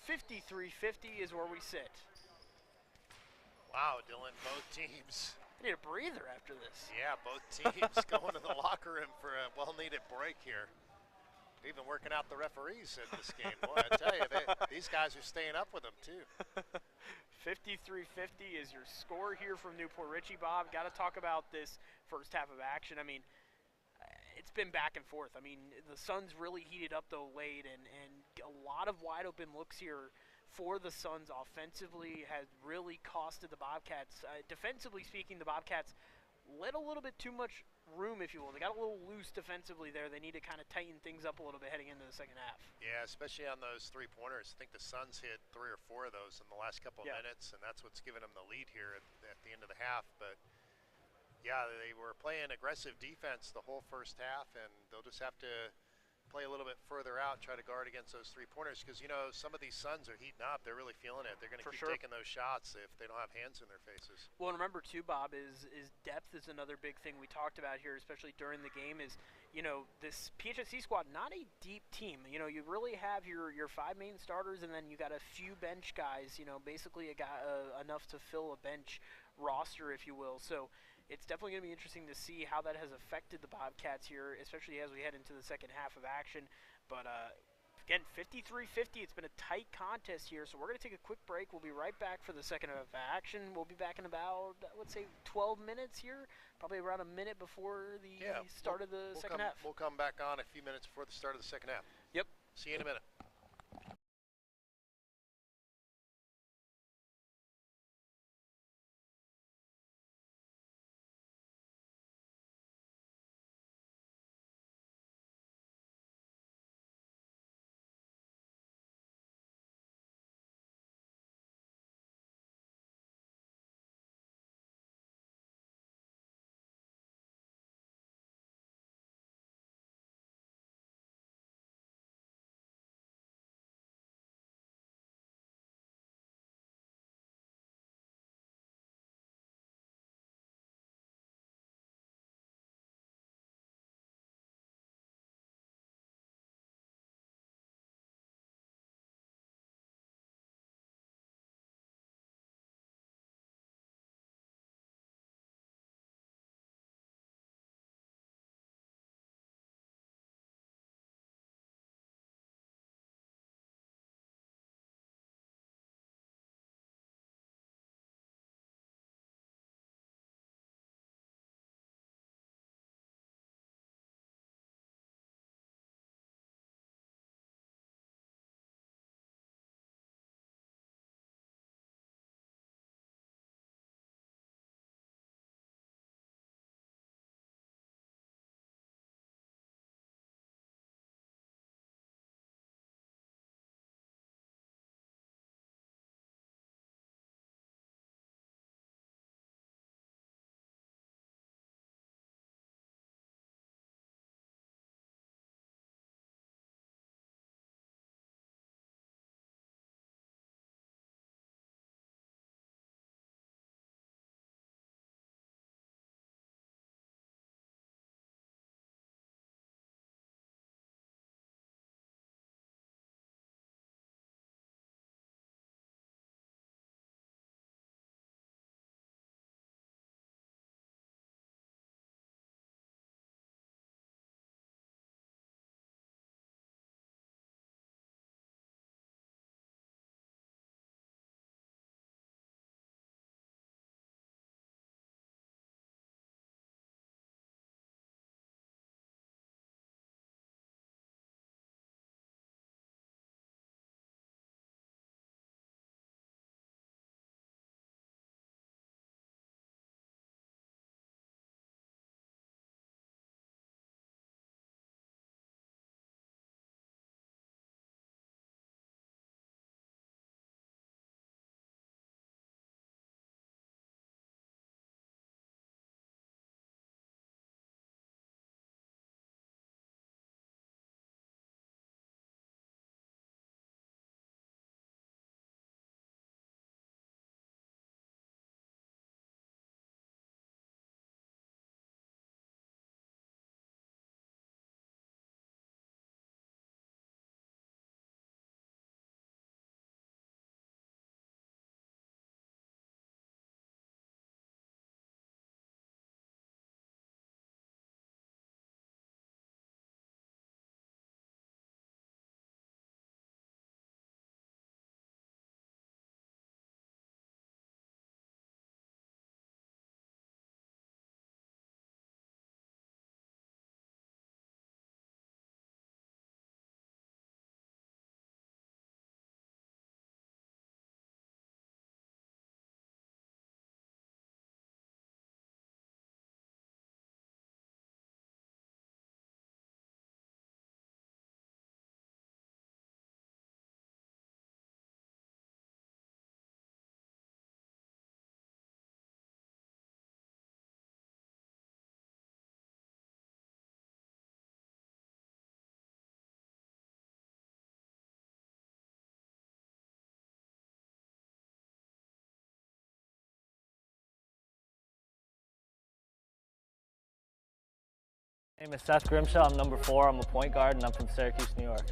53-50 is where we sit. Wow, Dylan, both teams. I need a breather after this. Yeah, both teams going to the locker room for a well-needed break here. Even working out the referees in this game. Boy, I tell you, these guys are staying up with them, too. 53-50 is your score here from Newport Richie, Bob. Got to talk about this first half of action. I mean, it's been back and forth. I mean, the Suns really heated up, though, late, and a lot of wide-open looks here for the Suns offensively has really costed the Bobcats. Defensively speaking, the Bobcats let a little bit too much room, if you will. They got a little loose defensively there. They need to kind of tighten things up a little bit heading into the second half. Yeah, especially on those three-pointers. I think the Suns hit 3 or 4 of those in the last couple of minutes, and that's what's given them the lead here at the end of the half. But, yeah, they were playing aggressive defense the whole first half, and they'll just have to play a little bit further out, try to guard against those three-pointers, because, you know, some of these Suns are heating up. They're really feeling it. They're going to keep taking those shots if they don't have hands in their faces. Well, and remember, too, Bob, is depth is another big thing we talked about here, especially during the game, is, you know, this PHSC squad, not a deep team. You know, you really have your 5 main starters, and then you got a few bench guys, you know, basically enough to fill a bench roster, if you will. So it's definitely going to be interesting to see how that has affected the Bobcats here, especially as we head into the second half of action. But, again, 53-50, it's been a tight contest here, so we're going to take a quick break. We'll be right back for the second half of action. We'll be back in about, let's say, 12 minutes here, probably around a minute before the start of the second half. We'll come back on a few minutes before the start of the second half. Yep. See you in a minute. My name is Seth Grimshaw. I'm number 4. I'm a point guard, and I'm from Syracuse, New York.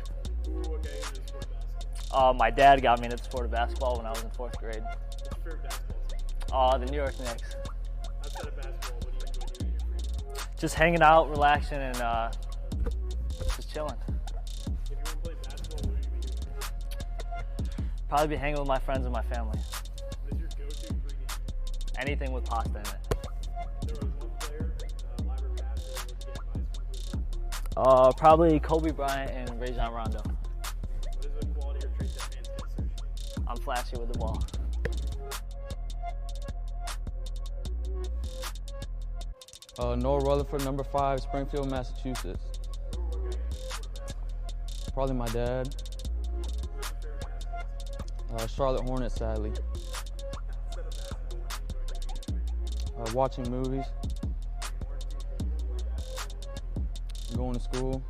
What got you into the sport of basketball? My dad got me into the sport of basketball when I was in 4th grade. What's your favorite basketball team? The New York Knicks. Outside of basketball, what do you enjoy doing in your free time? Just hanging out, relaxing, and just chilling. If you want to play basketball, what would you be doing? Probably be hanging with my friends and my family. What is your go-to pregame? Anything with pasta in it. If there was one player, live or pass, that would get advice from, who would it be? Probably Kobe Bryant and Rajon Rondo. What is a quality or trait that fans can associate? I'm flashy with the ball. Noah Rutherford, number 5, Springfield, Massachusetts. Probably my dad. Charlotte Hornets, sadly. Watching movies. Going to school.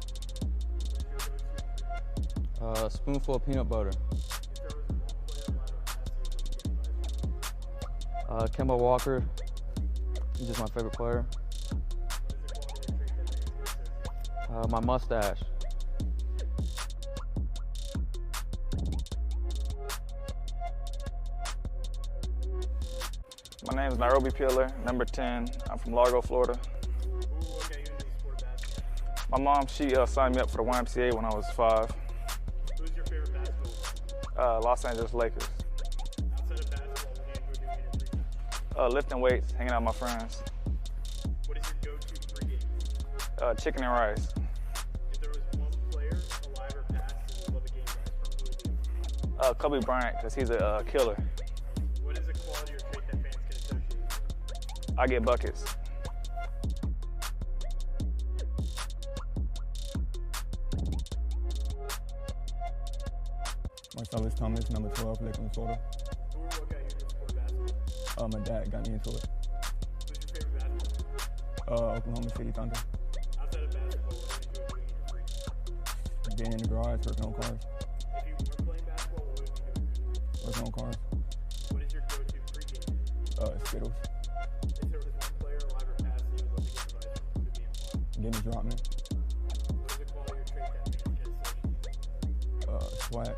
A spoonful of peanut butter. Kemba Walker. He's just my favorite player. My mustache. My name is Nairobi Peeler, number 10. I'm from Largo, Florida. What got you into the sport of basketball? My mom, she signed me up for the YMCA when I was 5. Who's your favorite basketball team? Los Angeles Lakers. Outside of basketball, what do you enjoy doing in your free time? Lifting weights, hanging out with my friends. What is your go-to pregame? Chicken and rice. If there was one player, alive or past, who would love a game advice from, who would it be? Kobe Bryant, because he's a killer. What is a quality or trait that fans can associate with? I get buckets. Marcellus Thomas, number 12, Lakeland, Florida. Who or what got you into the sport of basketball? My dad got me into it. Who's your favorite basketball? Oklahoma City Thunder. Outside of basketball, what do you enjoy doing in your free time? Being in the garage, working on cars. If you weren't playing basketball, what would you be doing? Working on cars. What is your go-to pregame? Skittles. If there was one player, alive or past, that you would love to get advice from, who would it be and why? Dennis Rodman. What is a quality or trait that fans can associate with? Swag.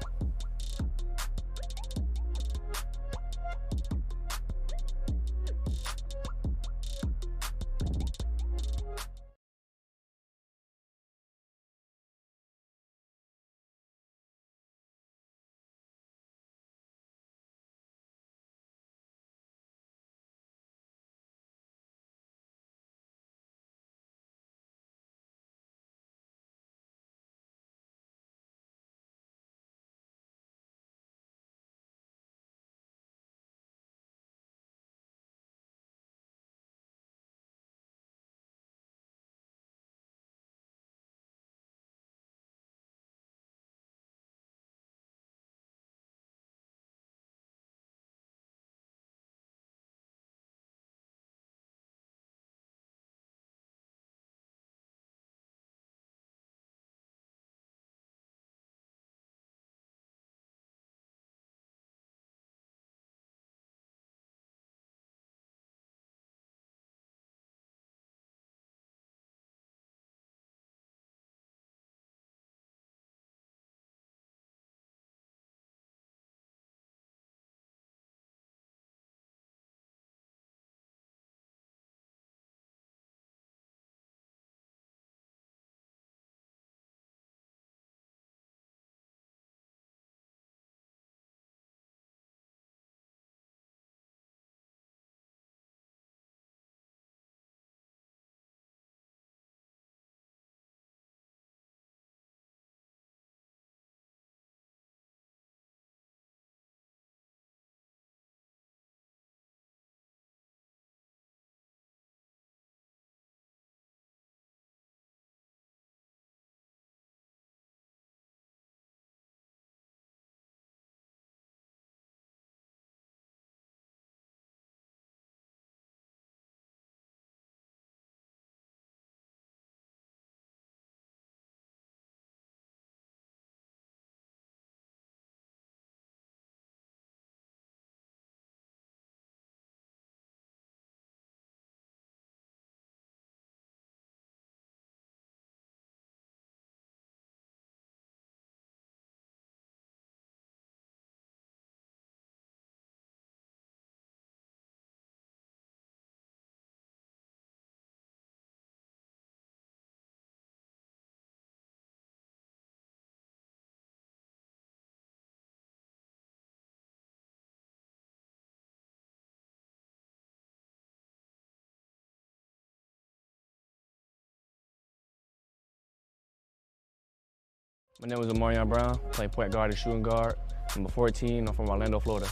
My name is Amarion Brown, playing point guard and shooting guard. Number 14, I'm from Orlando, Florida.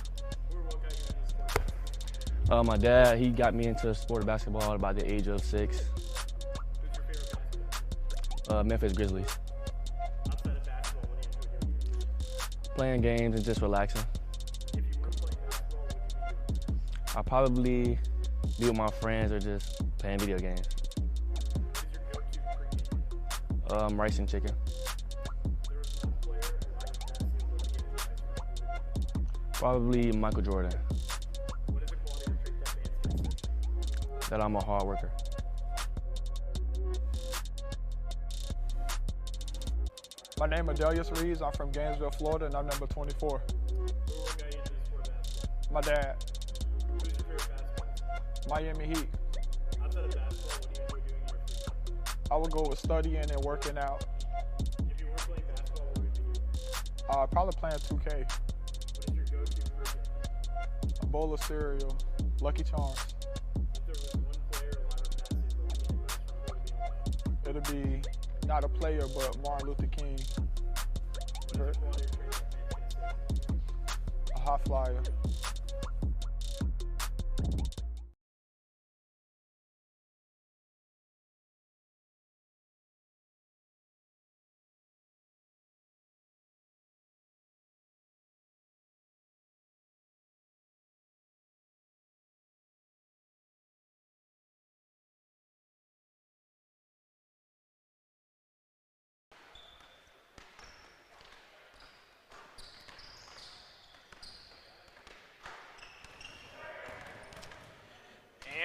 My dad, he got me into the sport of basketball at about the age of 6. Who's your favorite basketball? Memphis Grizzlies. Outside of basketball, what do you enjoy doing? Playing games and just relaxing. If you weren't playing basketball, what would you be doing? I'll probably be with my friends or just playing video games. Who's your go-to pregame? Rice and chicken. There was one player at Pasco who would give advice for who would be. Probably Michael Jordan, What is a quality or trait that fans can see? that I'm a hard worker. My name is Delius Reeves. I'm from Gainesville, Florida, and I'm number 24. What got you into the sport of basketball? My dad, Who's your favorite basketball? Miami Heat. Outside of basketball, what do you enjoy doing in your free time? I would go with studying and working out. If you weren't playing basketball, what would you be doing? Probably playing 2K, What is your go-to pregame? a bowl of cereal, Lucky Charms. If there was one player alive or past who would give advice from who would be and why? It'll be not a player, but Martin Luther King, What is a quality or trait that fans can see? a hot flyer.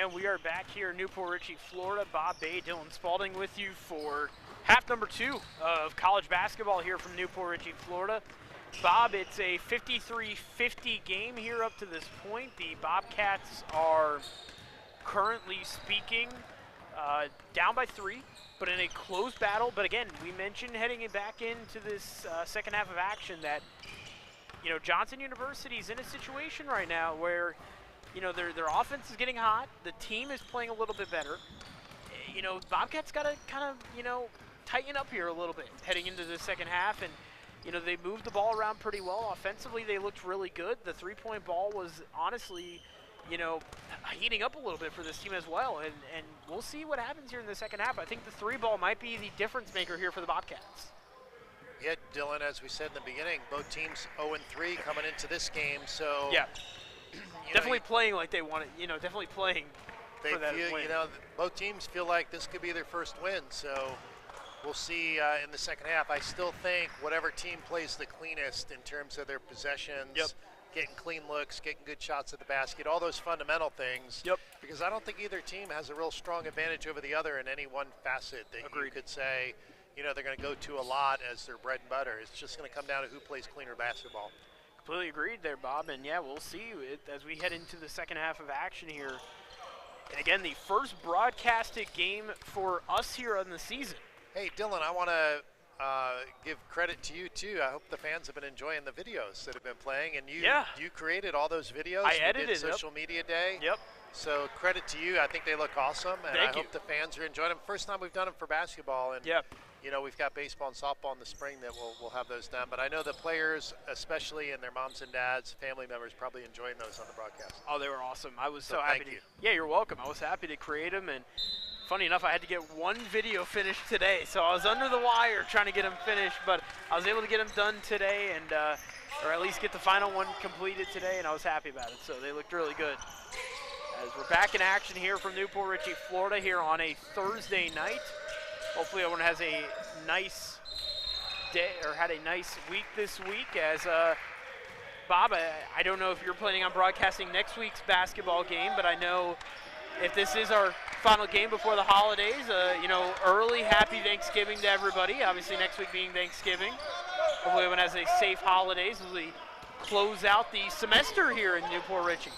And we are back here in Newport Richey, Florida. Bob Bay, Dylan Spalding with you for half number 2 of college basketball here from Newport Richey, Florida. Bob, it's a 53-50 game here up to this point. The Bobcats are currently speaking down by 3, but in a close battle. But again, we mentioned heading back into this second half of action that, you know, Johnson University is in a situation right now where, you know, their offense is getting hot. The team is playing a little bit better. You know, Bobcats got to kind of, you know, tighten up here a little bit heading into the second half. And, you know, they moved the ball around pretty well. Offensively, they looked really good. The three-point ball was honestly, you know, heating up a little bit for this team as well. And we'll see what happens here in the second half. I think the three ball might be the difference maker here for the Bobcats. Yeah, Dylan, as we said in the beginning, both teams 0-3 coming into this game. So yeah. Definitely playing like they want it, you know, definitely playing they for that feel, win. you know, both teams feel like this could be their first win. So we'll see in the second half. I still think whatever team plays the cleanest in terms of their possessions, getting clean looks, getting good shots at the basket, all those fundamental things. Because I don't think either team has a real strong advantage over the other in any one facet that you could say, you know, they're going to go to a lot as their bread and butter. It's just going to come down to who plays cleaner basketball. Completely agreed there, Bob. And yeah, we'll see it as we head into the second half of action here. And again, the first broadcasted game for us here on the season. Hey, Dylan, I want to give credit to you too. I hope the fans have been enjoying the videos that have been playing. And you created all those videos. I edited it. Social Media Day. Yep. So credit to you. I think they look awesome, and I hope the fans are enjoying them. First time we've done them for basketball, and you know, we've got baseball and softball in the spring that we'll have those done. But I know the players, especially and their moms and dads, family members, probably enjoying those on the broadcast. Oh, they were awesome. I was so happy to. Yeah, you're welcome. I was happy to create them, and funny enough, I had to get one video finished today, so I was under the wire trying to get them finished, but I was able to get them done today, and or at least get the final one completed today, and I was happy about it. So they looked really good. As we're back in action here from Newport Richey, Florida, here on a Thursday night. Hopefully everyone has a nice day or had a nice week this week. As Bob, I don't know if you're planning on broadcasting next week's basketball game, but I know if this is our final game before the holidays, you know, early happy Thanksgiving to everybody. Obviously next week being Thanksgiving. Hopefully everyone has a safe holidays as we close out the semester here in Newport Richey.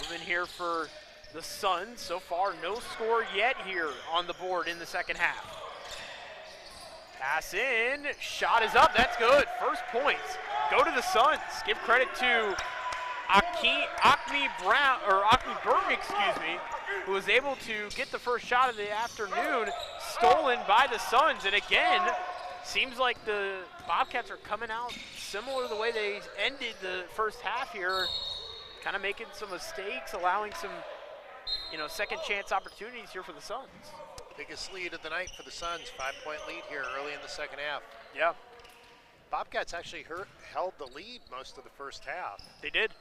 Moving here for the Suns. So far, no score yet here on the board in the second half. Pass in, shot is up, that's good. First points go to the Suns. Give credit to Akmi Burton, who was able to get the first shot of the afternoon. stolen by the Suns, and again, seems like the Bobcats are coming out similar to the way they ended the first half here, kind of making some mistakes, allowing some, second chance opportunities here for the Suns. Biggest lead of the night for the Suns, 5-point lead here early in the second half. Yeah. Bobcats actually held the lead most of the first half. They did.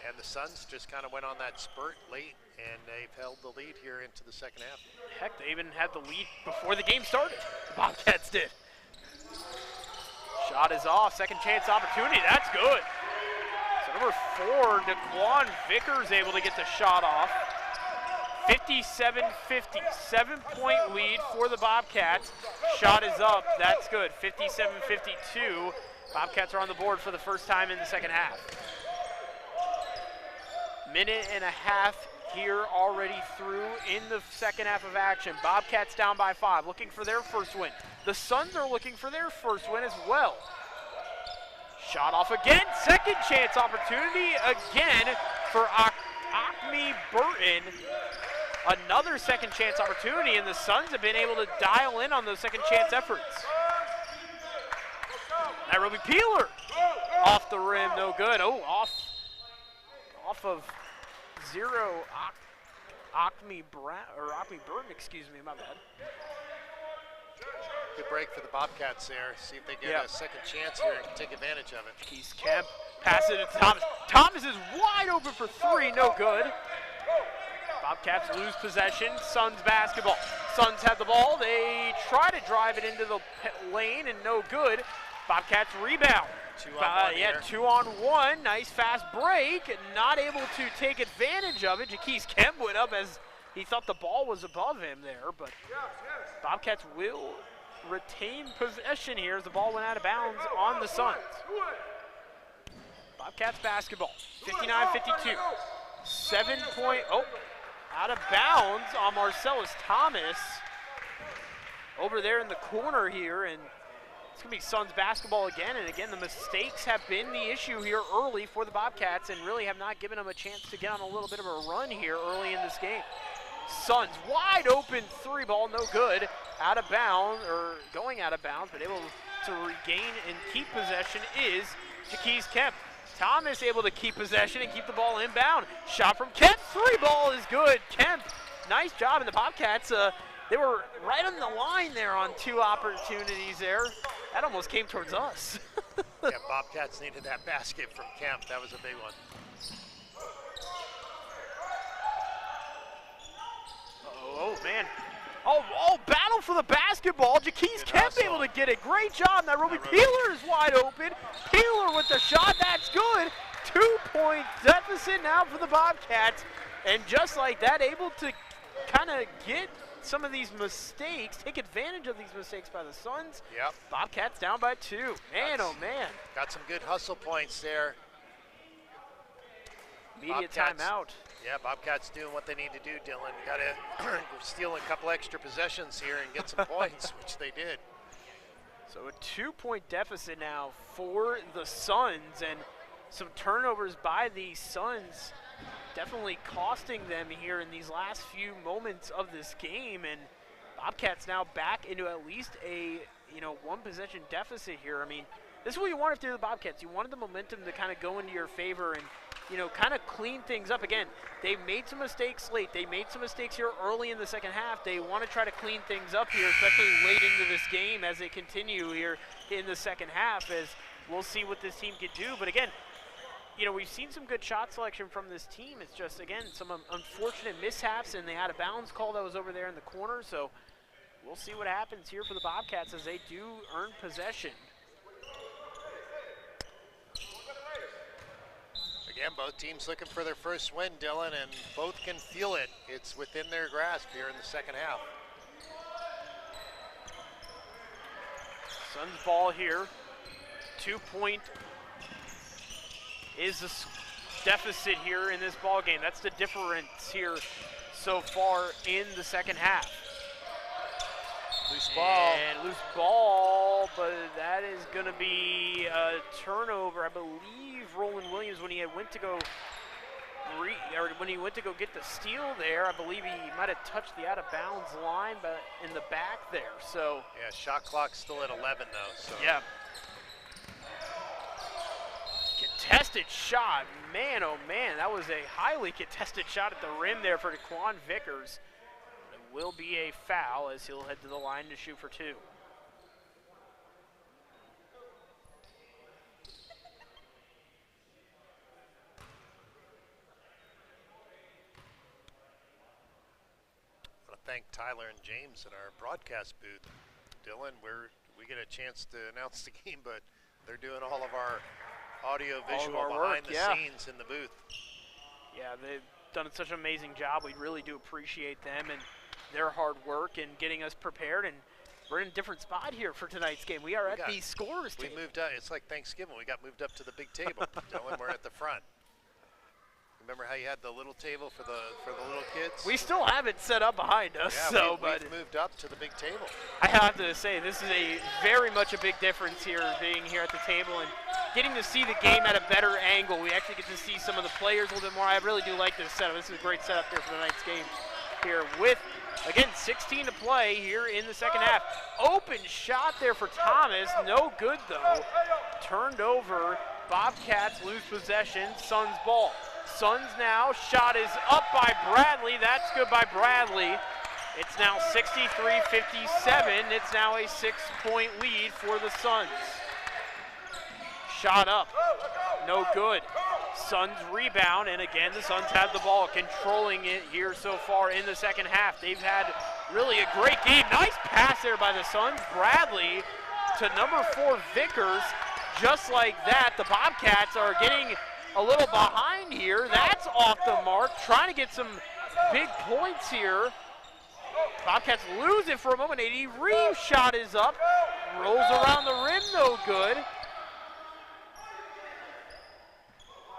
And the Suns just kind of went on that spurt late, and they've held the lead here into the second half. Heck, they even had the lead before the game started. The Bobcats did. Shot is off, second chance opportunity, that's good. So number 4, DeQuan Vickers able to get the shot off. 57-50, 7-point lead for the Bobcats. Shot is up, that's good. 57-52, Bobcats are on the board for the first time in the second half. Minute and a half here already through in the second half of action. Bobcats down by 5, looking for their first win. The Suns are looking for their first win as well. Shot off again, second chance opportunity again for Acme Burton. Another second chance opportunity, and the Suns have been able to dial in on those second chance efforts. Nairobi Peeler off the rim, no good. Oh, off of 0, Acme Burton, excuse me, my bad. Good break for the Bobcats there. See if they get a second chance here and take advantage of it. Keith Kemp, pass it to Thomas. Thomas is wide open for 3, no good. Bobcats lose possession, Suns basketball. Suns have the ball, they try to drive it into the lane and no good. Bobcats rebound. 2-on-1 here. 2-on-1, nice fast break, not able to take advantage of it. Jaquise Kemp went up as he thought the ball was above him there, but Bobcats will retain possession here as the ball went out of bounds on the Suns. Bobcats basketball, 59-52. 7-point, out of bounds on Marcellus Thomas over there in the corner here, and it's going to be Suns basketball again, and again, the mistakes have been the issue here early for the Bobcats and really have not given them a chance to get on a little bit of a run here early in this game. Suns wide open 3 ball, no good, out of bounds, or going out of bounds, but able to regain and keep possession is Jaquise Kemp. Thomas able to keep possession and keep the ball inbound. Shot from Kemp, 3 ball is good. Kemp, nice job, and the Bobcats, they were right on the line there on 2 opportunities there. That almost came towards us. Yeah, Bobcats needed that basket from Kemp. That was a big one. Oh, man. Oh, battle for the basketball. Jaquise Kemp able to get it. Great job. Nairobi Peeler is wide open. Peeler with the shot. That's good. 2-point deficit now for the Bobcats. And just like that, able to kind of get some of these mistakes, take advantage of these mistakes by the Suns. Yep. Bobcats down by 2. Man, oh man. Got some good hustle points there. Media timeout. Yeah, Bobcats doing what they need to do, Dylan. Got to steal a couple extra possessions here and get some points, which they did. So a 2-point deficit now for the Suns, and some turnovers by the Suns definitely costing them here in these last few moments of this game, and Bobcats now back into at least a 1-possession deficit here. I mean, this is what you want if you're the Bobcats. You wanted the momentum to kind of go into your favor and kind of clean things up. Again, they made some mistakes late. They made some mistakes here early in the second half. They want to try to clean things up here, especially late into this game as they continue here in the second half, as we'll see what this team can do. But again, we've seen some good shot selection from this team. It's just, again, some unfortunate mishaps in the out-of-bounds call that was over there in the corner. So we'll see what happens here for the Bobcats as they do earn possession. Again, both teams looking for their first win, Dylan, and both can feel it. It's within their grasp here in the second half. Suns ball here. 2-point is the deficit here in this ball game. That's the difference here so far in the second half. Loose ball. And loose ball, but that is going to be a turnover. I believe Roland Williams, when he went to go or when he went to go get the steal there, I believe he might have touched the out-of-bounds line, but in the back there. So yeah, shot clock's still at 11 though. So yeah. Contested shot, man, oh man, that was a highly contested shot at the rim there for Daquan Vickers. It will be a foul as he'll head to the line to shoot for 2. thank Tyler and James in our broadcast booth. Dylan, we get a chance to announce the game, but they're doing all of our audio visual behind the scenes in the booth. Yeah, they've done such an amazing job. We really do appreciate them and their hard work in getting us prepared. And we're in a different spot here for tonight's game. We are at the scorers table. We moved up. It's like Thanksgiving. We got moved up to the big table. Dylan, we're at the front. Remember how you had the little table for the little kids? We still have it set up behind us. Yeah, we've moved up to the big table. I have to say, this is very much a big difference here, being here at the table and getting to see the game at a better angle. We actually get to see some of the players a little bit more. I really do like this setup. This is a great setup here for tonight's game here with, again, 16 to play here in the second half. Open shot there for Thomas. No good, though. Turned over. Bobcats lose possession. Suns ball. Suns now, shot is up by Bradley. That's good by Bradley. It's now 63-57. It's now a 6-point lead for the Suns. Shot up, no good. Suns rebound, and again, the Suns have the ball, controlling it here so far in the second half. They've had really a great game. Nice pass there by the Suns. Bradley to number 4, Vickers. Just like that, the Bobcats are getting a little behind here. That's off the mark. Trying to get some big points here. Bobcats lose it for a moment. AD Reeves' shot is up. Rolls around the rim, no good.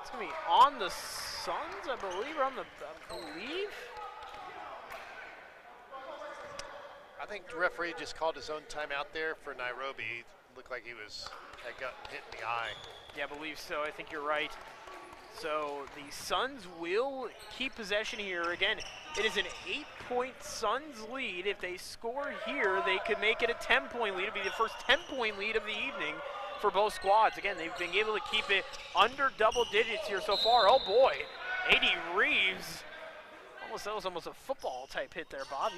It's going to be on the Suns, I believe, or on the, I think the referee just called his own timeout there for Nairobi. It looked like he had gotten hit in the eye. Yeah, I believe so. I think you're right. So the Suns will keep possession here. Again, it is an 8-point Suns lead. If they score here, they could make it a 10-point lead. It'd be the first 10-point lead of the evening for both squads. Again, they've been able to keep it under double digits here so far. Oh boy, AD Reeves. That was almost a football type hit there, Bob.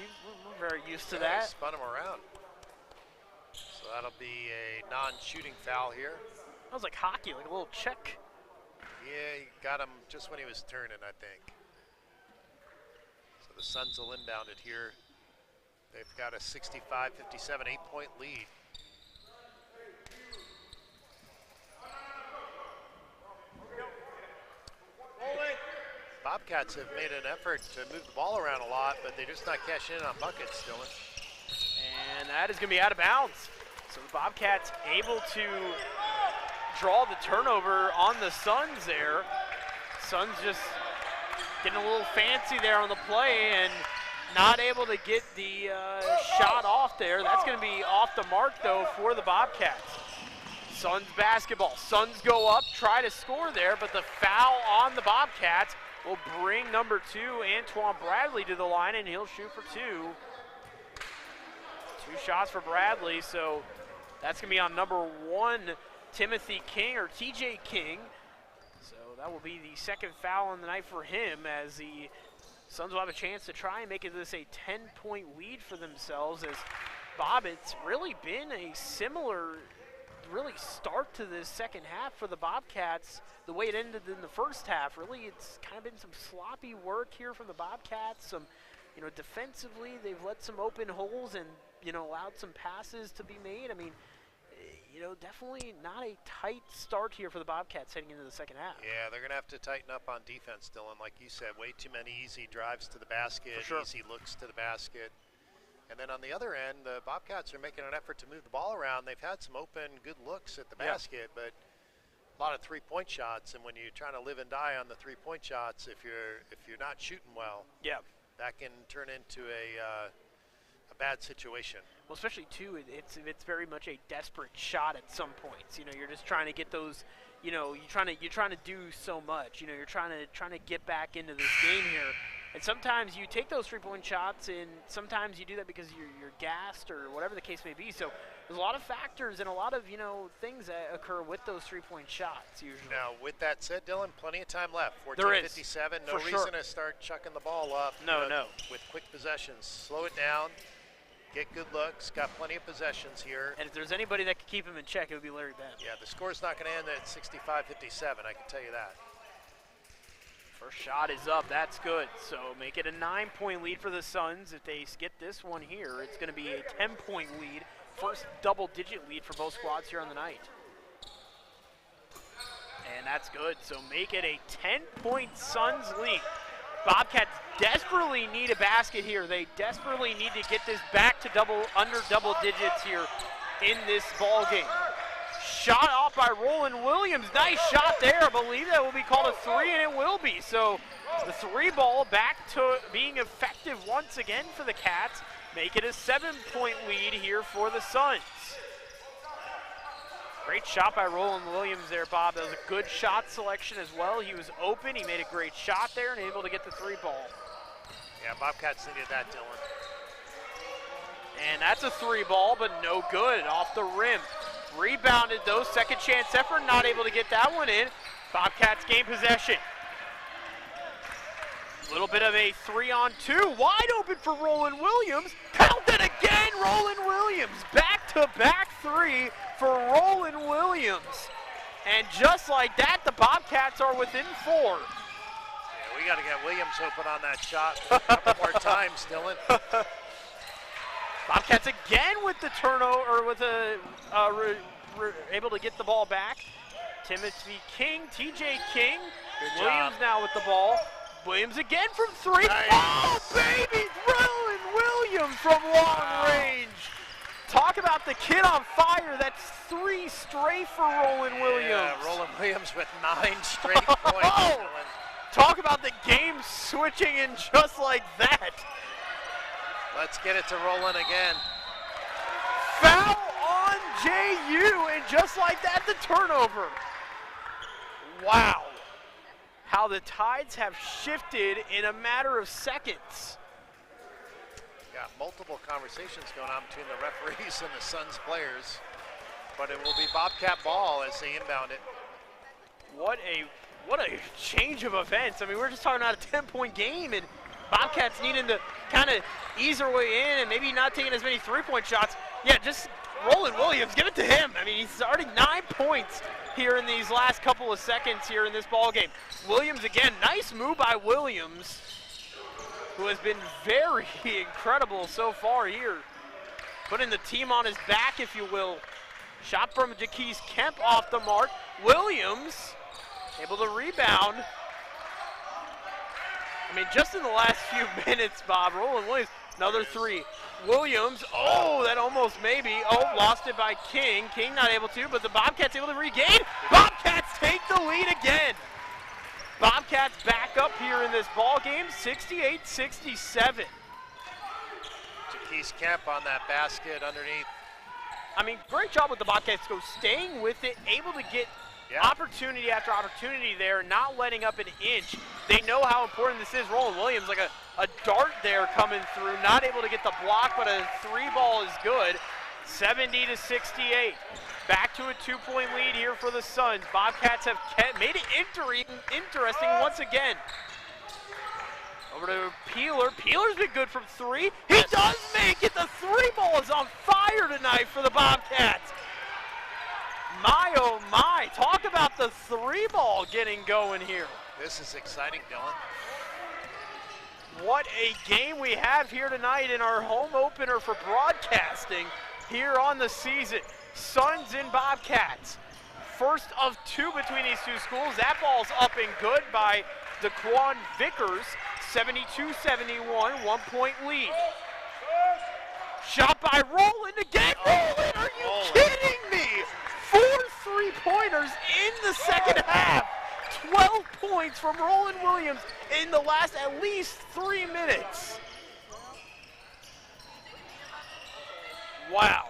We're very used to that. He spun him around. So that'll be a non-shooting foul here. That was like hockey, like a little check. Yeah, he got him just when he was turning, I think. So the Suns will inbound it here. They've got a 65-57 8-point lead. Bobcats have made an effort to move the ball around a lot, but they're just not cashing in on buckets, Dylan. And that is going to be out of bounds. So the Bobcats able to draw the turnover on the Suns there. Suns just getting a little fancy there on the play and not able to get the shot off there. That's going to be off the mark, though, for the Bobcats. Suns basketball. Suns go up, try to score there, but the foul on the Bobcats will bring number 2, Antoine Bradley, to the line, and he'll shoot for 2. 2 shots for Bradley, so that's going to be on number 1, Timothy King, or TJ King. So that will be the second foul on the night for him, as the Suns will have a chance to try and make this a 10-point lead for themselves. As Bob, it's really been a similar start to this second half for the Bobcats, the way it ended in the first half. Really, it's kind of been some sloppy work here from the Bobcats. Some, defensively, they've let some open holes and, allowed some passes to be made. I mean, definitely not a tight start here for the Bobcats heading into the second half. Yeah, they're going to have to tighten up on defense, Dylan. Like you said, way too many easy drives to the basket, easy looks to the basket. And then on the other end, the Bobcats are making an effort to move the ball around. They've had some open, good looks at the basket, but a lot of three-point shots. And when you're trying to live and die on the three-point shots, if you're not shooting well, that can turn into a bad situation. well, especially too, it's very much a desperate shot at some points. You know, you're just trying to get those. You know, you're trying to do so much. You know, you're trying to get back into this game here. And sometimes you take those 3-point shots, and sometimes you do that because you're gassed or whatever the case may be. So there's a lot of factors and a lot of things that occur with those 3-point shots usually. Now, with that said, Dylan, plenty of time left. There is. 14:57. No For reason sure. to start chucking the ball up. No. With quick possessions, slow it down. Get good looks. Got plenty of possessions here. And if there's anybody that could keep him in check, it would be Larry Benz. Yeah, the score's not going to end at 65-57. I can tell you that. First shot is up. That's good. So make it a 9-point lead for the Suns. If they get this one here, it's going to be a 10-point lead. First double-digit lead for both squads here on the night. And that's good. So make it a 10-point Suns lead. Bobcats desperately need a basket here. They desperately need to get this back to under double digits here in this ball game. Shot off by Roland Williams. Nice shot there. I believe that will be called a 3, and it will be. So the 3 ball back to being effective once again for the Cats. Make it a 7-point lead here for the Suns. Great shot by Roland Williams there, Bob. That was a good shot selection as well. He was open. He made a great shot there and able to get the 3 ball. Yeah, Bobcats needed that, Dylan. And that's a 3 ball, but no good. Off the rim. Rebounded though. Second chance effort. Not able to get that one in. Bobcats gain possession. A little bit of a 3-on-2. Wide open for Roland Williams. Pounded again, Roland Williams. Back-to-back 3 for Roland Williams. And just like that, the Bobcats are within 4. Yeah, we got to get Williams open on that shot a couple more times, Dylan. Bobcats again with the turnover, or with a able to get the ball back. Timothy King, TJ King. Williams now with the ball. Williams again from 3. Nice. Oh, baby! Roland Williams from long range. Talk about the kid on fire. That's 3 straight for Roland Williams. Yeah, Roland Williams with 9 straight points. Oh, talk about the game switching in just like that. Let's get it to Roland again. Foul on JU, and just like that, the turnover. Wow. How the tides have shifted in a matter of seconds. Got multiple conversations going on between the referees and the Suns players, but it will be Bobcat ball as they inbound it. What a change of events. I mean, we're just talking about a 10-point game, and Bobcats needing to kind of ease their way in and maybe not taking as many 3-point shots. Yeah, just Roland Williams, give it to him. I mean, he's already 9 points here in these last couple of seconds here in this ball game. Williams again, nice move by Williams, who has been very incredible so far here. Putting the team on his back, if you will. Shot from Jaquise Kemp off the mark. Williams able to rebound. I mean, just in the last few minutes, Bob, Roland Williams, another 3. Williams, oh, that almost maybe. Oh, lost it by King. King not able to, but the Bobcats able to regain. Bobcats take the lead again. Bobcats back up here in this ball game, 68-67. Jaquise Kemp on that basket underneath. I mean, great job with the Bobcats, staying with it, able to get opportunity after opportunity there, not letting up an inch. They know how important this is. Roland Williams, like a dart there coming through, not able to get the block, but a 3 ball is good. 70-68. Back to a 2-point lead here for the Suns. Bobcats have made it interesting once again. Over to Peeler. Peeler's been good from 3. He does make it. The 3 ball is on fire tonight for the Bobcats. My, oh my. Talk about the 3 ball getting going here. This is exciting, Dylan. What a game we have here tonight in our home opener for broadcasting here on the season. Suns and Bobcats. First of 2 between these 2 schools. That ball's up and good by DeQuan Vickers. 72-71, 1-point lead. Shot by Roland again. Roland, are you kidding me? 4 3-pointers in the second half. 12 points from Roland Williams in the last at least 3 minutes. Wow.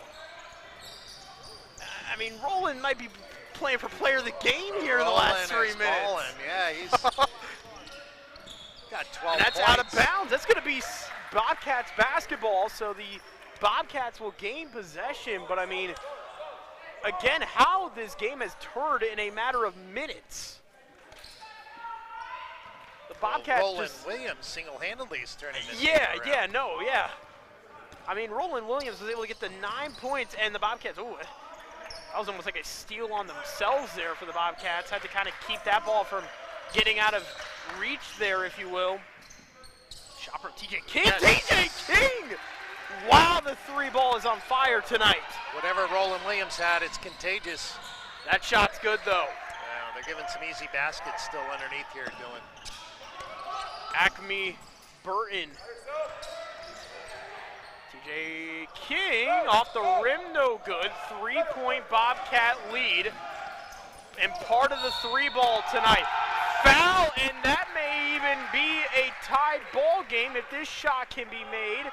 I mean, Roland might be playing for player of the game here in the last 3 minutes. Balling. Yeah, he's got 12 and that's points. out of bounds. That's going to be Bobcats basketball, so the Bobcats will gain possession. But, I mean, again, how this game has turned in a matter of minutes. The Bobcats Roland Williams single-handedly is turning this game around. Yeah. I mean, Roland Williams was able to get the 9 points, and the Bobcats, ooh, that was almost like a steal on themselves there for the Bobcats. Had to kind of keep that ball from getting out of reach there, if you will. Shot from TJ King. Yes. TJ King! Wow, the 3 ball is on fire tonight. Whatever Roland Williams had, it's contagious. That shot's good, though. Yeah, they're giving some easy baskets still underneath here, Dylan. Acme Burton. TJ King off the rim, no good. 3-point Bobcat lead. And part of the 3 ball tonight. Foul, and that may even be a tied ball game if this shot can be made.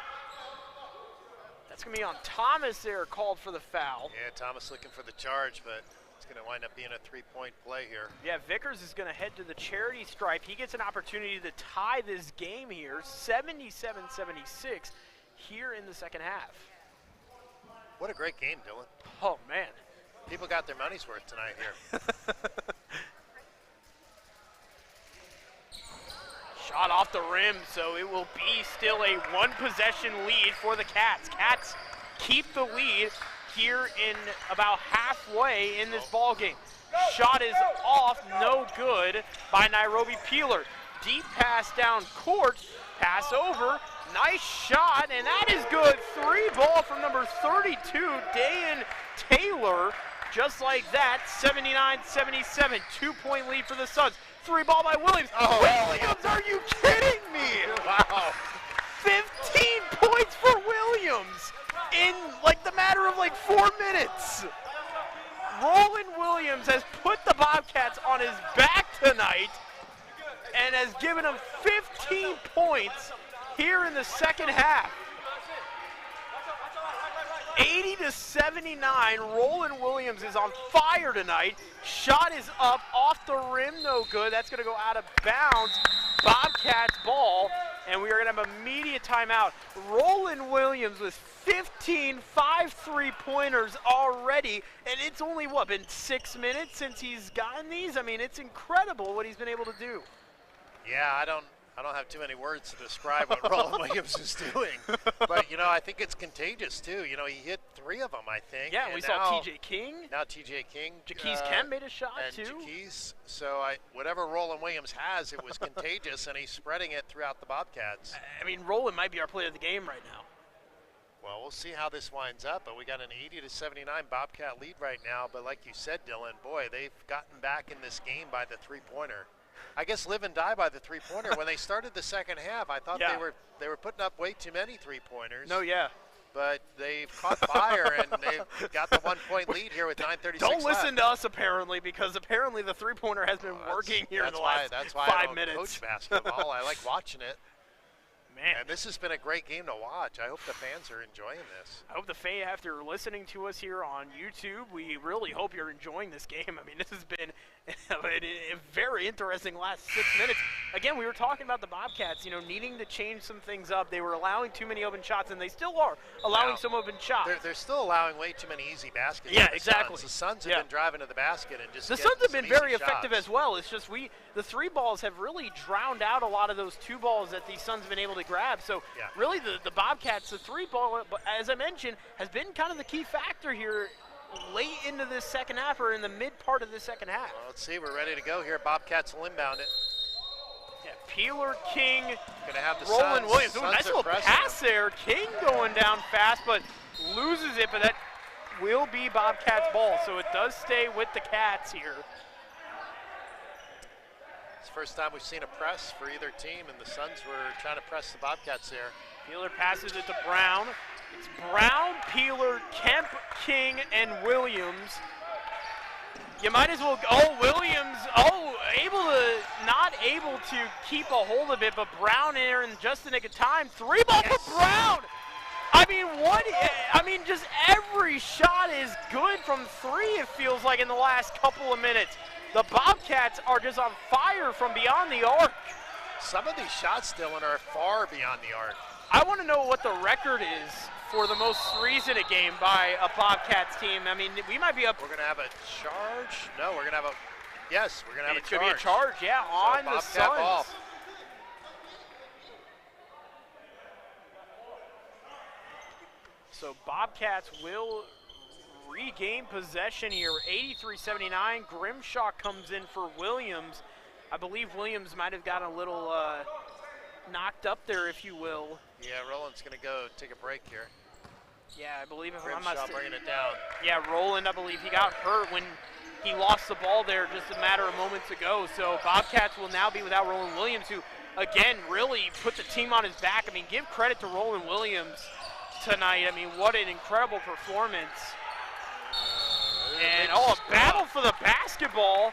That's going to be on Thomas there, called for the foul. Yeah, Thomas looking for the charge, but it's going to wind up being a 3-point play here. Yeah, Vickers is going to head to the charity stripe. He gets an opportunity to tie this game here, 77-76 here in the second half. What a great game, Dylan. Oh, man. People got their money's worth tonight here. Shot off the rim, so it will be still a 1-possession lead for the Cats. Cats keep the lead here in about halfway in this ball game. Shot is off, no good by Nairobi Peeler. Deep pass down court, pass over, nice shot, and that is good. 3 ball from number 32, Dayan Taylor. Just like that, 79-77, 2-point lead for the Suns. 3 ball by Williams. Oh. Williams, are you kidding me? Wow. 15 points for Williams in like the matter of like 4 minutes. Roland Williams has put the Bobcats on his back tonight and has given them 15 points here in the second half. 80-79, Roland Williams is on fire tonight. Shot is up, off the rim, no good. That's gonna go out of bounds. Bobcats ball, and we are gonna have immediate timeout. Roland Williams with 15 5-3-pointers already, and it's only, what, been 6 minutes since he's gotten these? I mean, it's incredible what he's been able to do. Yeah, I don't have too many words to describe what Roland Williams is doing. But, you know, I think it's contagious, too. You know, he hit 3 of them, I think. Yeah, and we saw TJ King. Now TJ King. Jaquez Kemp made a shot, and too. Jaquez. So whatever Roland Williams has, it was contagious, and he's spreading it throughout the Bobcats. I mean, Roland might be our player of the game right now. Well, we'll see how this winds up, but we got an 80-79 Bobcat lead right now. But like you said, Dylan, boy, they've gotten back in this game by the 3-pointer. I guess live and die by the 3-pointer. When they started the second half, I thought they were putting up way too many 3-pointers. No, yeah. But they've caught fire, and they've got the 1-point lead here with 9:36 Don't left. listen to us, apparently, because apparently the 3-pointer has been working here in the last 5 that's why I don't minutes. coach basketball. I like watching it. Man. And this has been a great game to watch. I hope the fans are enjoying this. I hope the fans, after listening to us here on YouTube, we really hope you're enjoying this game. I mean, this has been a very interesting last 6 minutes. Again, we were talking about the Bobcats, you know, needing to change some things up. They were allowing too many open shots, and they still are allowing some open shots. They're still allowing way too many easy baskets. Yeah, exactly. The Suns have been driving to the basket and just the Suns have been very effective as well. It's just the 3 balls have really drowned out a lot of those 2 balls that the Suns have been able to grab. So really the Bobcats, the 3 ball, as I mentioned, has been kind of the key factor here late into this second half or in the mid part of the second half. Well, let's see, we're ready to go here. Bobcats will inbound it. Yeah, Peeler, King, gonna have the Roland Williams. Ooh, Suns nice little pass there. King going down fast, but loses it, but that will be Bobcats ball. So it does stay with the Cats here. It's the first time we've seen a press for either team, and the Suns were trying to press the Bobcats there. Peeler passes it to Brown. It's Brown, Peeler, Kemp, King, and Williams. You might as well, Williams, not able to keep a hold of it, but Brown in there in just the nick of time. 3 ball for Brown. I mean, what? I mean, just every shot is good from three, it feels like, in the last couple of minutes. The Bobcats are just on fire from beyond the arc. Some of these shots, Dylan, are far beyond the arc. I want to know what the record is for the most threes in a game by a Bobcats team. I mean, we might be up. We're going to have a charge. No, we're going to have a. Yes, we're going to have a charge. It's going to be a charge, yeah, on the Bobcat Suns. ball. So Bobcats will regain possession here. 83-79. Grimshaw comes in for Williams. I believe Williams might have gotten a little knocked up there, if you will. Yeah, Roland's going to go take a break here. Yeah, I believe if I'm Grimshaw not bringing it down. Yeah, Roland, I believe he got hurt when he lost the ball there just a matter of moments ago. So Bobcats will now be without Roland Williams, who, again, really put the team on his back. I mean, give credit to Roland Williams tonight. I mean, what an incredible performance. And, a battle for the basketball.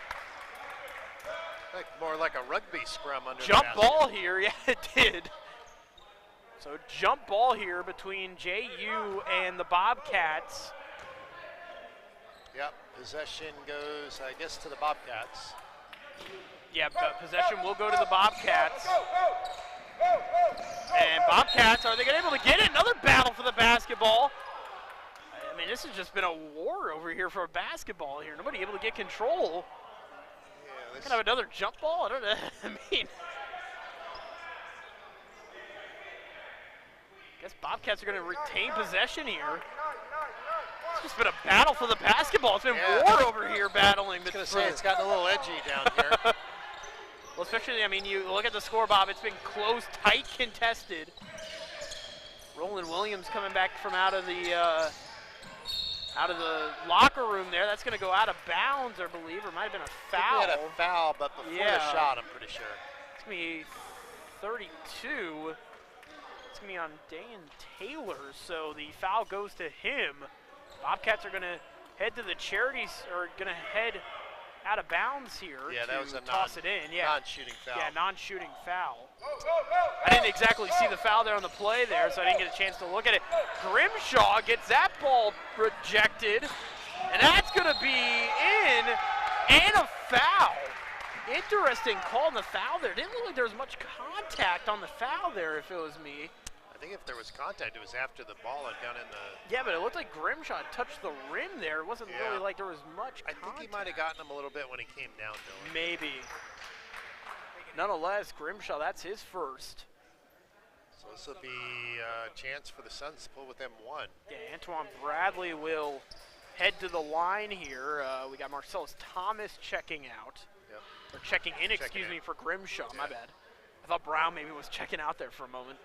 More like a rugby scrum under Jump the basket. ball here, yeah, it did. So jump ball here between JU and the Bobcats. Yep, possession goes, I guess, to the Bobcats. Yeah, possession will go to the Bobcats. And Bobcats, are they going to be able to get it? Another battle for the basketball. I mean, this has just been a war over here for basketball here. Nobody able to get control. Yeah, Kind of another jump ball? I don't know. I mean, I guess Bobcats are going to retain possession here. It's just been a battle for the basketball. It's been war over here battling. I was going to say, it's gotten a little edgy down here. Well, especially, I mean, you look at the score, Bob. It's been close, tight, contested. Roland Williams coming back from out of the locker room there. That's going to go out of bounds, I believe, or might have been a foul. I think we had a foul, but before the shot, I'm pretty sure. It's going to be 32. It's going to be on Dan Taylor, so the foul goes to him. Bobcats are going to head to the charities, or going to head out of bounds here. Yeah, that was a toss it in. Yeah, non-shooting foul. Yeah, non-shooting foul. I didn't exactly see the foul there on the play there, so I didn't get a chance to look at it. Grimshaw gets that ball rejected, and that's going to be in, and a foul. Interesting call on the foul there. Didn't look like there was much contact on the foul there, if it was me. I think if there was contact, it was after the ball had gone in the... Yeah, but it looked like Grimshaw touched the rim there. It wasn't really like there was much contact. I think he might have gotten him a little bit when he came down, Dylan. Maybe. Nonetheless, Grimshaw, that's his first. So this will be a chance for the Suns to pull within one. Yeah, Antoine Bradley will head to the line here. We got Marcellus Thomas checking out. Yep. Or checking in, excuse me, for Grimshaw. My bad. I thought Brown maybe was checking out there for a moment.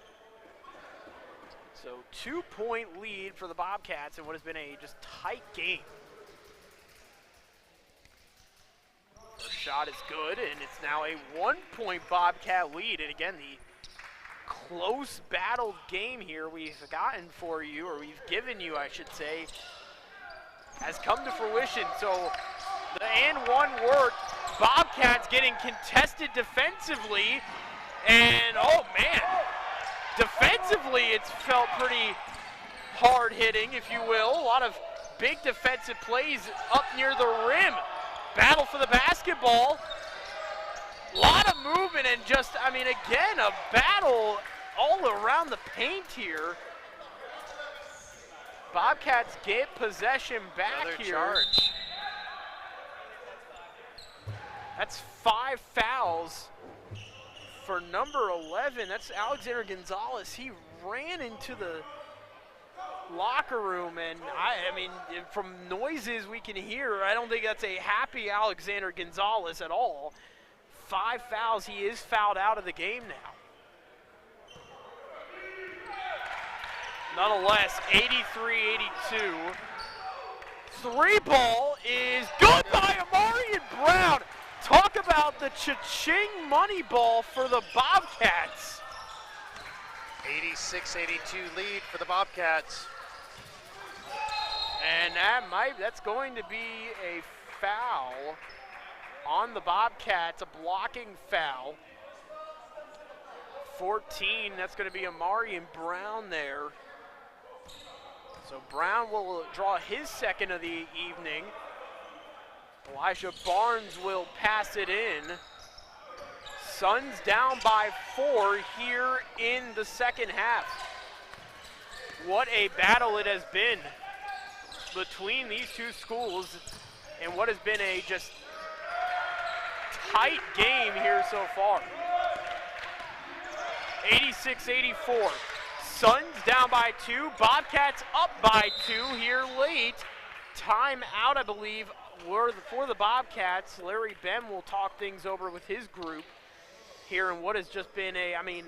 So 2-point lead for the Bobcats in what has been a just tight game. First shot is good, and it's now a 1-point Bobcat lead. And again, the close battled game here we've gotten for you, or we've given you, I should say, has come to fruition. So the and one worked. Bobcats getting contested defensively, and oh man. Defensively, it's felt pretty hard hitting, if you will. A lot of big defensive plays up near the rim. Battle for the basketball. A lot of movement and just, I mean, again, a battle all around the paint here. Bobcats get possession back Another here. Charge. That's 5 fouls. For number 11, that's Alexander Gonzalez. He ran into the locker room, and I mean, from noises we can hear, I don't think that's a happy Alexander Gonzalez at all. 5 fouls. He is fouled out of the game now. Nonetheless, 83-82. 3-ball is good by Amarian Brown. Talk about the cha-ching money ball for the Bobcats. 86-82 lead for the Bobcats. And that's going to be a foul on the Bobcats, a blocking foul. 14, that's going to be Amarian Brown there. So Brown will draw his second of the evening. Elijah Barnes will pass it in. Suns down by 4 here in the second half. What a battle it has been between these two schools, and what has been a just tight game here so far. 86-84. Suns down by 2. Bobcats up by 2 here late. Time out, I believe, for the Bobcats. Larry Bem will talk things over with his group here in what has just been a, I mean,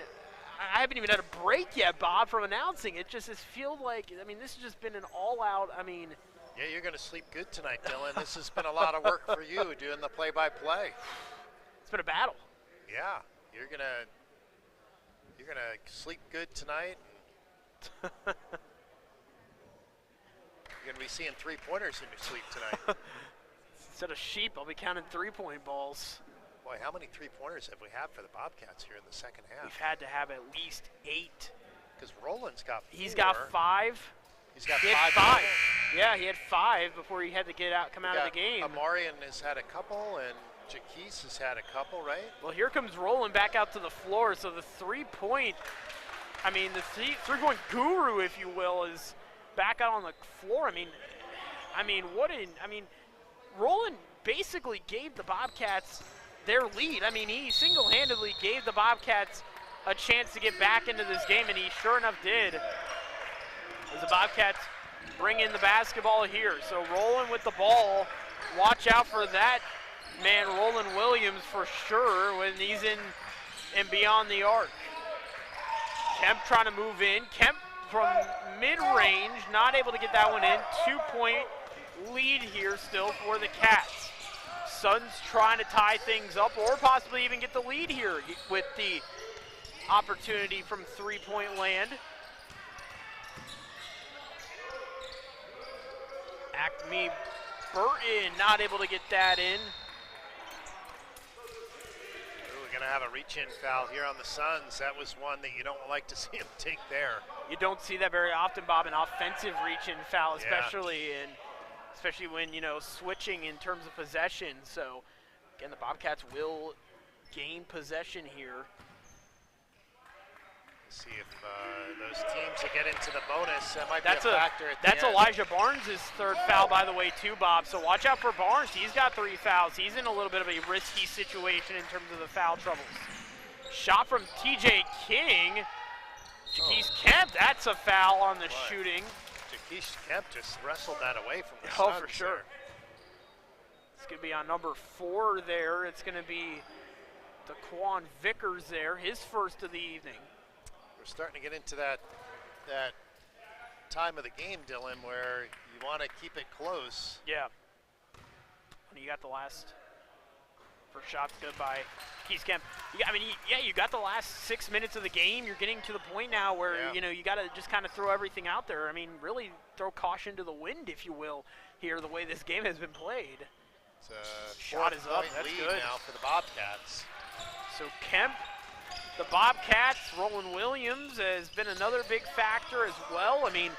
I haven't even had a break yet, Bob, from announcing. It just has felt like, I mean, this has just been an all-out, I mean. Yeah, you're going to sleep good tonight, Dylan. This has been a lot of work for you doing the play-by-play. It's been a battle. Yeah, you're gonna sleep good tonight. You're gonna be seeing 3-pointers in your sleep tonight. Instead of sheep, I'll be counting 3-point balls. Boy, how many 3-pointers have we had for the Bobcats here in the second half? We've had to have at least 8. Because Roland's got 4. He's got 5. He's got he 5. Had 5. Yeah, he had 5 before he had to come out of the game. Amarian has had a couple, and Jaquise has had a couple, right? Well, here comes Roland back out to the floor. So the 3-point, I mean, the three-point guru, if you will, is back out on the floor. I mean, Roland basically gave the Bobcats their lead. I mean, he single-handedly gave the Bobcats a chance to get back into this game, and he sure enough did. As the Bobcats bring in the basketball here. So Roland with the ball. Watch out for that man, Roland Williams, for sure when he's in and beyond the arc. Kemp trying to move in. Kemp from mid-range, not able to get that one in. 2-point lead here still for the Cats. Suns trying to tie things up or possibly even get the lead here with the opportunity from 3-point land. Acme Burton not able to get that in. We're going to have a reach-in foul here on the Suns. That was one that you don't like to see him take there. You don't see that very often, Bob, an offensive reach-in foul, especially when, you know, switching in terms of possession. So, again, the Bobcats will gain possession here. Let's see if those teams that get into the bonus, that might be a factor at the That's end. Elijah Barnes' 3rd foul, by the way, too, Bob. So watch out for Barnes. He's got 3 fouls. He's in a little bit of a risky situation in terms of the foul troubles. Shot from TJ King. Jaquise Kemp, that's a foul on the shooting. Jaquise Kemp just wrestled that away from the Oh, Suns for sure. there. It's going to be on number 4 there. It's going to be Daquan Vickers there, his first of the evening. We're starting to get into that time of the game, Dylan, where you want to keep it close. Yeah. When you got the last first shot's good by Jaquise Kemp. You got the last 6 minutes of the game. You're getting to the point now where you know you got to just kind of throw everything out there. I mean, really throw caution to the wind, if you will, here the way this game has been played. It's a shot is up. That's lead good now for the Bobcats. So Kemp, the Bobcats, Roland Williams has been another big factor as well. I mean,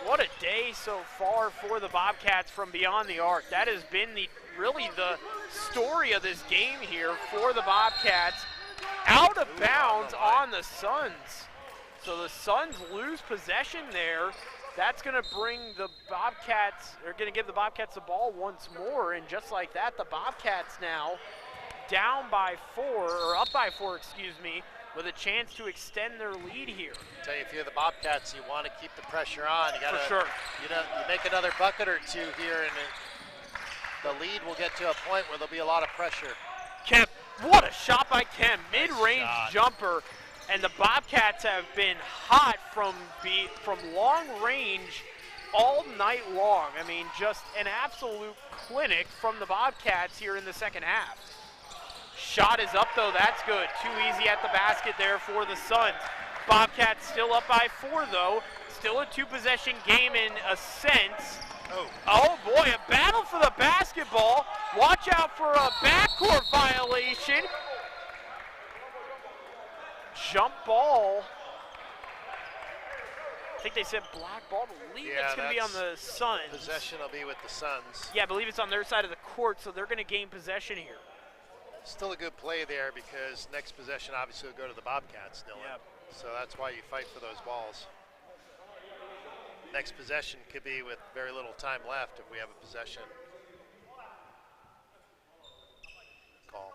what a day so far for the Bobcats from beyond the arc. That has been really the story of this game here for the Bobcats. Out of bounds on the Suns. So the Suns lose possession there. That's going to bring the Bobcats, they're going to give the Bobcats the ball once more. And just like that, the Bobcats now down by 4, or up by 4, excuse me, with a chance to extend their lead here. I tell you, if you're the Bobcats, you want to keep the pressure on. You got to, for sure. You make another bucket or 2 here, and the lead will get to a point where there'll be a lot of pressure. Kemp, what a shot by Kemp, mid-range jumper, and the Bobcats have been hot from long range all night long. I mean, just an absolute clinic from the Bobcats here in the second half. Shot is up, though. That's good. Too easy at the basket there for the Suns. Bobcats still up by 4, though. Still a 2-possession game in a sense. Oh, boy, a battle for the basketball. Watch out for a backcourt violation. Jump ball think they said black ball. I believe Yeah, it's going to be on that's- the Suns. Possession will be with the Suns. Yeah, I believe it's on their side of the court, so they're going to gain possession here. Still a good play there because next possession obviously will go to the Bobcats, Dylan. Yep. So that's why you fight for those balls. Next possession could be with very little time left if we have a possession. Call.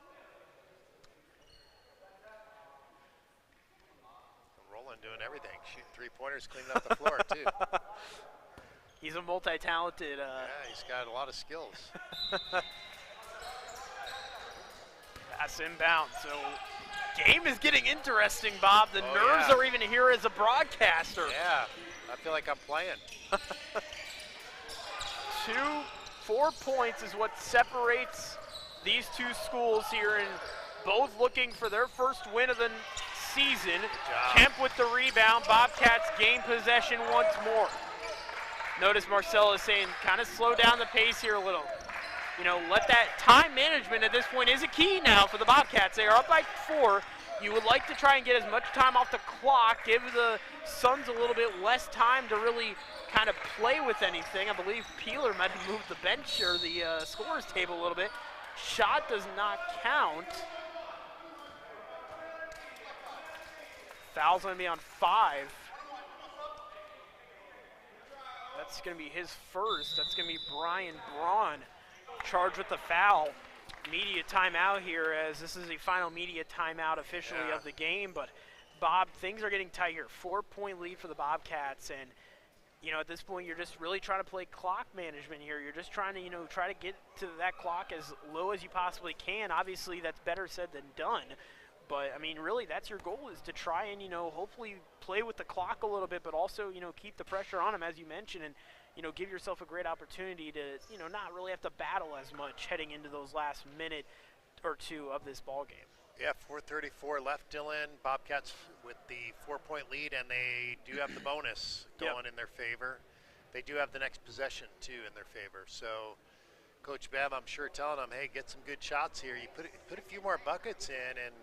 Roland doing everything, shooting three-pointers, cleaning up the floor too. He's a multi-talented. Yeah, he's got a lot of skills. Pass inbound. So game is getting interesting, Bob. The Oh, nerves yeah. are even here as a broadcaster. Yeah, I feel like I'm playing. 4 points is what separates these two schools here, and both looking for their first win of the season. job. Kemp with the rebound. Bobcats gain possession once more. Notice Marcelo is saying kind of slow down the pace here a little. You know, let that time management at this point is a key now for the Bobcats. They are up by 4. You would like to try and get as much time off the clock, give the Suns a little bit less time to really kind of play with anything. I believe Peeler might have moved the bench or the scorer's table a little bit. Shot does not count. Foul's going to be on 5. That's going to be his first. That's going to be Brian Braun charged with the foul. Media timeout here, as this is the final media timeout officially of the game. But Bob, things are getting tight here. 4-point lead for the Bobcats, and you know, at this point, you're just really trying to play clock management here. You're just trying to, you know, try to get to that clock as low as you possibly can. Obviously, that's better said than done. But, I mean, really, that's your goal, is to try and, you know, hopefully play with the clock a little bit, but also, you know, keep the pressure on them, as you mentioned, and, you know, give yourself a great opportunity to, you know, not really have to battle as much heading into those last minute or two of this ball game. Yeah, 4:34 left, Dylan. Bobcats with the 4-point lead, and they do have the bonus going in their favor. They do have the next possession, too, in their favor. So Coach Bev, I'm sure, telling them, hey, get some good shots here. You put a few more buckets in, and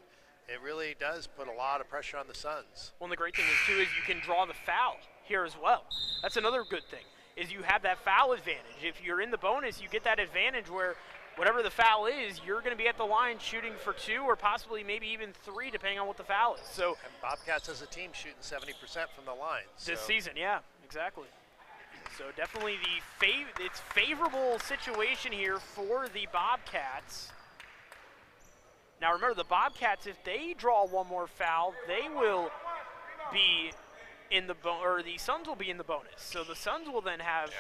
it really does put a lot of pressure on the Suns. Well, and the great thing is, too, is you can draw the foul here as well. That's another good thing, is you have that foul advantage. If you're in the bonus, you get that advantage where whatever the foul is, you're going to be at the line shooting for 2 or possibly maybe even 3, depending on what the foul is. So, and Bobcats as a team shooting 70% from the line. This season, yeah, exactly. So definitely it's favorable situation here for the Bobcats. Now remember, the Bobcats, if they draw one more foul, they will be in the the Suns will be in the bonus. So the Suns will then have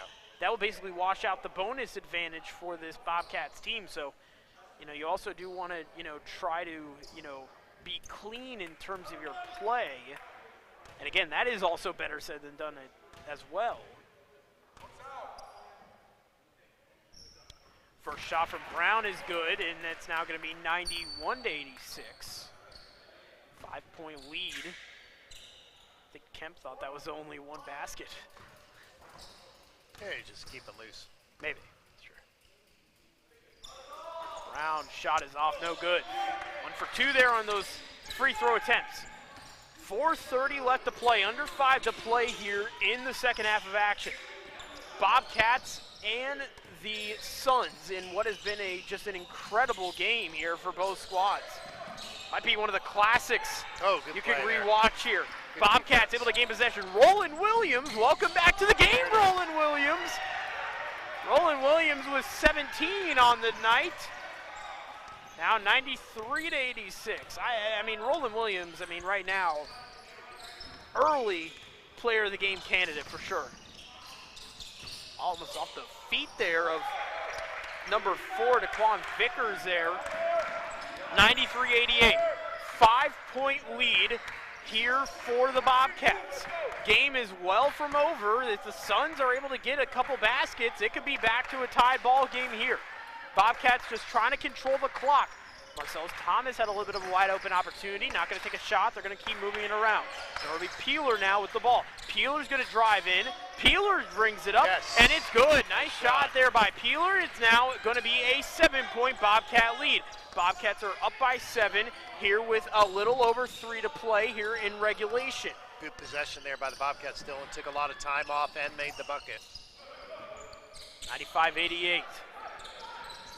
that will basically wash out the bonus advantage for this Bobcats team. So, you know, you also do want to, you know, try to, you know, be clean in terms of your play. And again, that is also better said than done as well. First shot from Brown is good, and it's now going to be 91-86. 5-point lead. I think Kemp thought that was only one basket. Hey, just keep it loose. Maybe. Sure. Brown shot is off, no good. 1 for 2 there on those free throw attempts. 4:30 left to play, under 5 to play here in the second half of action. Bobcats and the Suns in what has been just an incredible game here for both squads. Might be one of the classics you can rewatch here. Bobcats able to gain possession. Roland Williams, welcome back to the game, Roland Williams. Roland Williams was 17 on the night. Now 93-86. I mean, Roland Williams, I mean, right now, early player of the game candidate for sure. Almost off the feet there of number 4, Daquan Vickers there. 93-88. 5-point lead here for the Bobcats. Game is well from over. If the Suns are able to get a couple baskets, it could be back to a tied ball game here. Bobcats just trying to control the clock. Marcellus Thomas had a little bit of a wide open opportunity. Not going to take a shot. They're going to keep moving it around. There will be Peeler now with the ball. Peeler's going to drive in. Peeler brings it up, and it's good. Nice shot there by Peeler. It's now going to be a 7-point Bobcat lead. Bobcats are up by 7 here with a little over 3 to play here in regulation. Good possession there by the Bobcats. Dylan took a lot of time off and made the bucket. 95-88.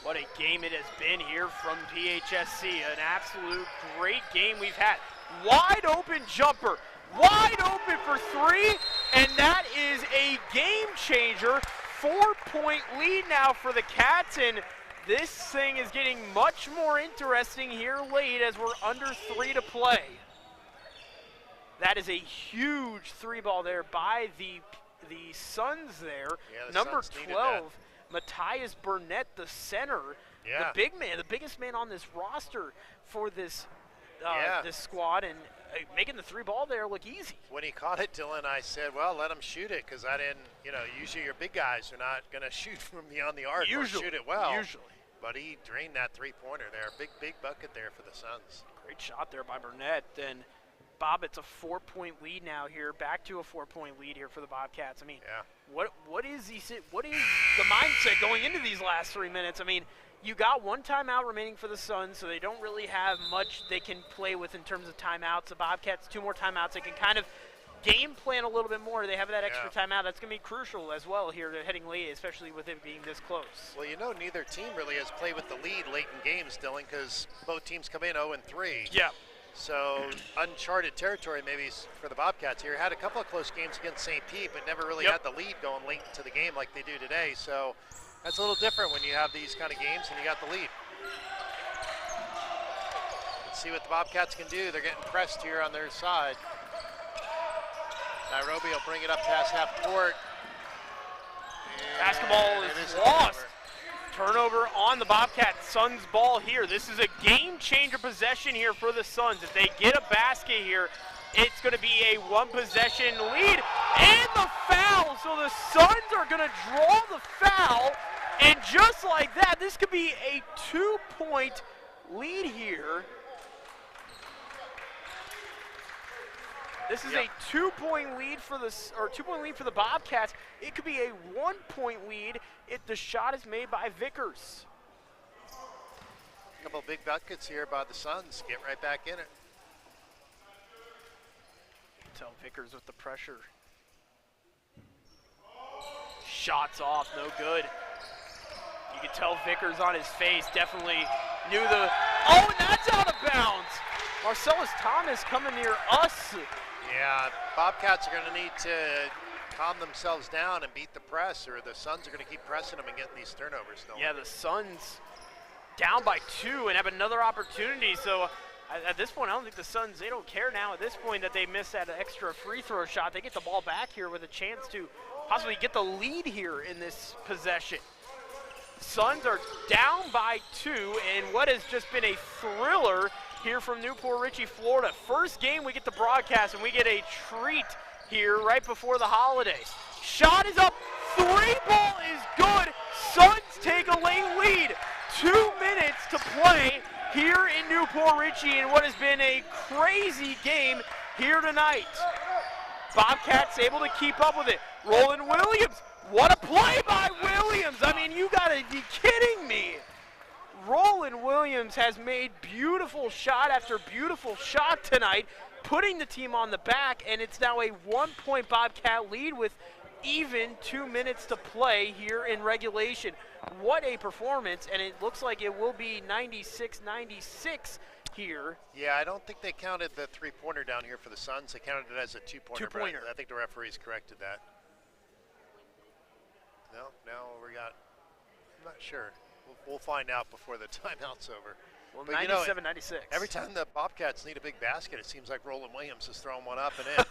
What a game it has been here from PHSC. An absolute great game we've had. Wide open jumper. Wide open for three. And that is a game changer. 4-point lead now for the Cats. And this thing is getting much more interesting here late as we're under 3 to play. That is a huge three ball there by the Suns there. Yeah, the Number Suns needed 12, Matthias Burnett, the center, Yeah. the big man, the biggest man on this roster for this Yeah. this squad, and making the three ball there look easy. When he caught it, Dylan, I said, well, let him shoot it, because I didn't, usually your big guys are not going to shoot from beyond the arc or shoot it well. Usually. But he drained that three-pointer there. Big bucket there for the Suns. Great shot there by Burnett. And Bob, it's a 4-point lead now here, back to a 4-point lead here for the Bobcats. I mean, Yeah. what is the mindset going into these last 3 minutes? I mean, you got one timeout remaining for the Suns, so they don't really have much they can play with in terms of timeouts. The Bobcats, 2 more timeouts. They can kind of game plan a little bit more. They have that extra timeout. That's going to be crucial as well here to heading late, especially with it being this close. Well, neither team really has played with the lead late in games, Dylan, because both teams come in 0-3. Yeah. So uncharted territory maybe for the Bobcats here. Had a couple of close games against St. Pete, but never really had the lead going late into the game like they do today. So that's a little different when you have these kind of games and you got the lead. Let's see what the Bobcats can do. They're getting pressed here on their side. Nairobi will bring it up past half court. Basketball is lost. Turnover on the Bobcats. Suns ball here. This is a game-changer possession here for the Suns. If they get a basket here, it's going to be a one-possession lead. And the foul. So the Suns are going to draw the foul. And just like that, this could be a 2-point lead here. This is a 2-point lead for the Bobcats. It could be a 1-point lead if the shot is made by Vickers. A couple of big buckets here by the Suns. Get right back in it. Tell Vickers with the pressure. Shots off, no good. You can tell Vickers on his face definitely knew the. Oh, and that's out of bounds. Marcellus Thomas coming near us. Yeah, Bobcats are going to need to calm themselves down and beat the press, or the Suns are going to keep pressing them and getting these turnovers. Yeah, the Suns down by 2 and have another opportunity. So at this point, I don't think the Suns, they don't care now at this point that they missed that extra free throw shot. They get the ball back here with a chance to possibly get the lead here in this possession. Suns are down by 2, and what has just been a thriller here from Newport Richey, Florida. First game we get the broadcast, and we get a treat here right before the holidays. Shot is up, 3-ball is good. Suns take a late lead. 2 minutes to play here in Newport Richey in what has been a crazy game here tonight. Bobcats able to keep up with it. Roland Williams, what a play by Williams. I mean, you gotta be kidding me. Roland Williams has made beautiful shot after beautiful shot tonight, putting the team on the back, and it's now a 1-point Bobcat lead with even 2 minutes to play here in regulation. What a performance, and it looks like it will be 96-96 here. Yeah, I don't think they counted the three-pointer down here for the Suns. They counted it as a two-pointer. I think the referees corrected that. No, we got, I'm not sure. We'll find out before the timeout's over. Well, but 97-96. Every time the Bobcats need a big basket, it seems like Roland Williams is throwing one up and in.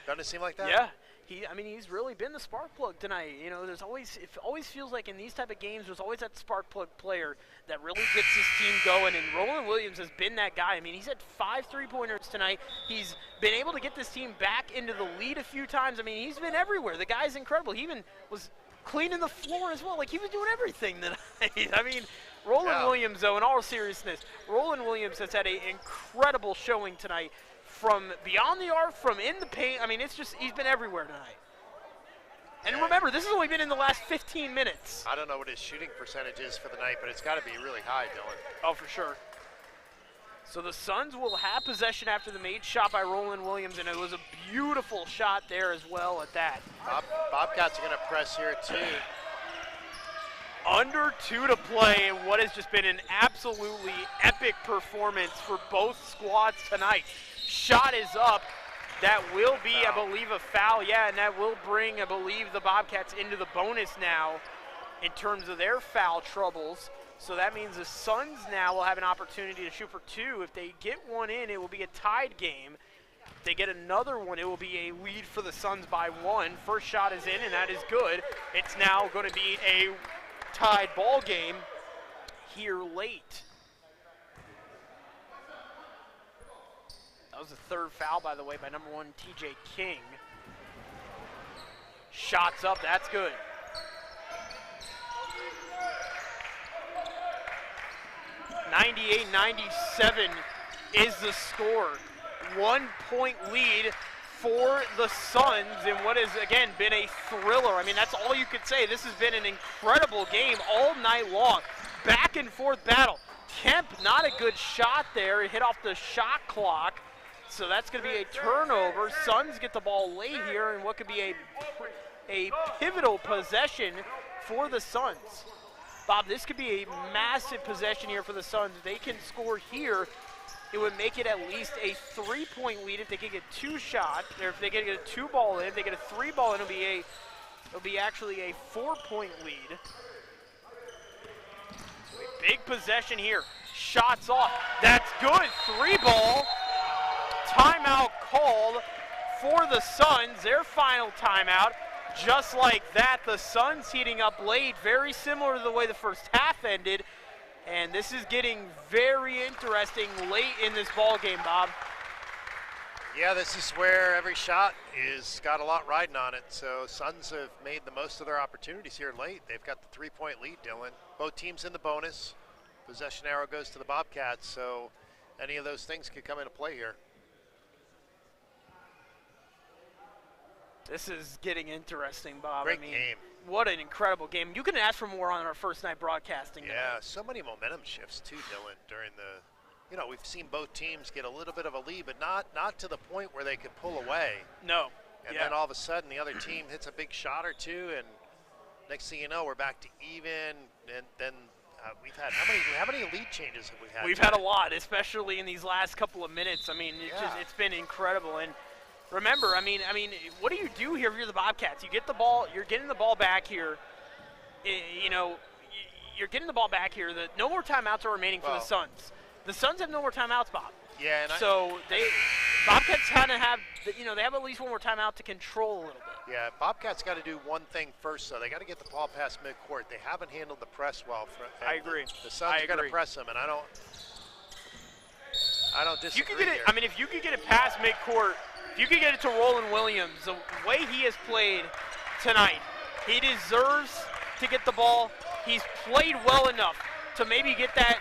Doesn't it seem like that? Yeah. He's really been the spark plug tonight. You know, it always feels like in these type of games, there's always that spark plug player that really gets his team going, and Roland Williams has been that guy. I mean, he's had 5 three-pointers tonight. He's been able to get this team back into the lead a few times. I mean, he's been everywhere. The guy's incredible. He even was cleaning the floor as well. Like, he was doing everything tonight. I mean, Roland Williams, though, in all seriousness, Roland Williams has had an incredible showing tonight from beyond the arc, from in the paint. I mean, it's just, he's been everywhere tonight. And remember, this has only been in the last 15 minutes. I don't know what his shooting percentage is for the night, but it's got to be really high, Dylan. Oh, for sure. So the Suns will have possession after the made shot by Roland Williams, and it was a beautiful shot there as well at that. Bobcats are going to press here too. Under 2 to play in what has just been an absolutely epic performance for both squads tonight. Shot is up. That will be, I believe, a foul. Yeah, and that will bring, I believe, the Bobcats into the bonus now in terms of their foul troubles. So that means the Suns now will have an opportunity to shoot for 2. If they get one in, it will be a tied game. If they get another one, it will be a lead for the Suns by 1. First shot is in, and that is good. It's now going to be a tied ball game here late. That was the third foul, by the way, by number 1, TJ King. Shots up, that's good. (98-97) is the score. 1 point lead for the Suns in what has, again, been a thriller. I mean, that's all you could say. This has been an incredible game all night long. Back and forth battle. Kemp, not a good shot there. It hit off the shot clock. So that's going to be a turnover. Suns get the ball late here in what could be a pivotal possession for the Suns. Bob, this could be a massive possession here for the Suns. If they can score here, it would make it at least a 3-point lead if they could get 2 shots, or if they could get a 2-ball in. If they get a 3-ball in, it'll be actually a 4-point lead. So a big possession here. Shots off. That's good. 3-ball. Timeout called for the Suns. Their final timeout. Just like that, the Suns heating up late, very similar to the way the first half ended. And this is getting very interesting late in this ball game, Bob. Yeah, this is where every shot is got a lot riding on it. So Suns have made the most of their opportunities here late. They've got the 3-point lead, Dylan. Both teams in the bonus. Possession arrow goes to the Bobcats, so any of those things could come into play here. This is getting interesting, Bob. Great game. What an incredible game. You couldn't ask for more on our first night broadcasting. Yeah, so many momentum shifts too, Dylan, during the, you know, we've seen both teams get a little bit of a lead, but not to the point where they could pull away. No. And then all of a sudden the other team hits a big shot or two, and next thing you know, we're back to even, and then we've had, how many lead changes have we had? We've had a lot, especially in these last couple of minutes. I mean, it's been incredible. And remember, I mean, what do you do here if you're the Bobcats? You get the ball, you're getting the ball back here. You know, you're getting the ball back here. No more timeouts are remaining for the Suns. The Suns have no more timeouts, Bob. Yeah, and so Bobcats kind of have, you know, they have at least one more timeout to control a little bit. Yeah, Bobcats got to do one thing first, though. They got to get the ball past midcourt. They haven't handled the press well. I agree. The Suns are going to press them, and I don't disagree. You could get it. I mean, if you could get it past midcourt. You could get it to Roland Williams. The way he has played tonight, he deserves to get the ball. He's played well enough to maybe get that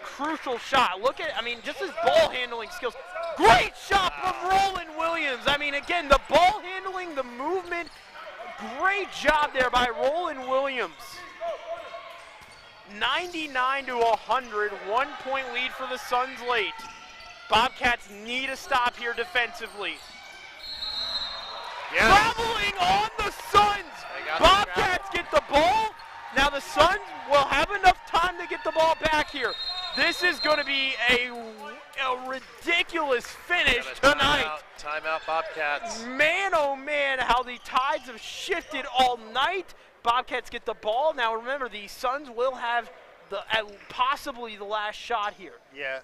crucial shot. Look at, I mean, just his ball handling skills. Great shot from Roland Williams. I mean, again, the ball handling, the movement, great job there by Roland Williams. 99-100, 1-point lead for the Suns late. Bobcats need a stop here defensively. Yes. Traveling on the Suns. Bobcats get the ball. Now the Suns will have enough time to get the ball back here. This is going to be a ridiculous finish tonight. Timeout, Bobcats. Man, oh man, how the tides have shifted all night. Bobcats get the ball. Now remember, the Suns will have possibly the last shot here. Yeah.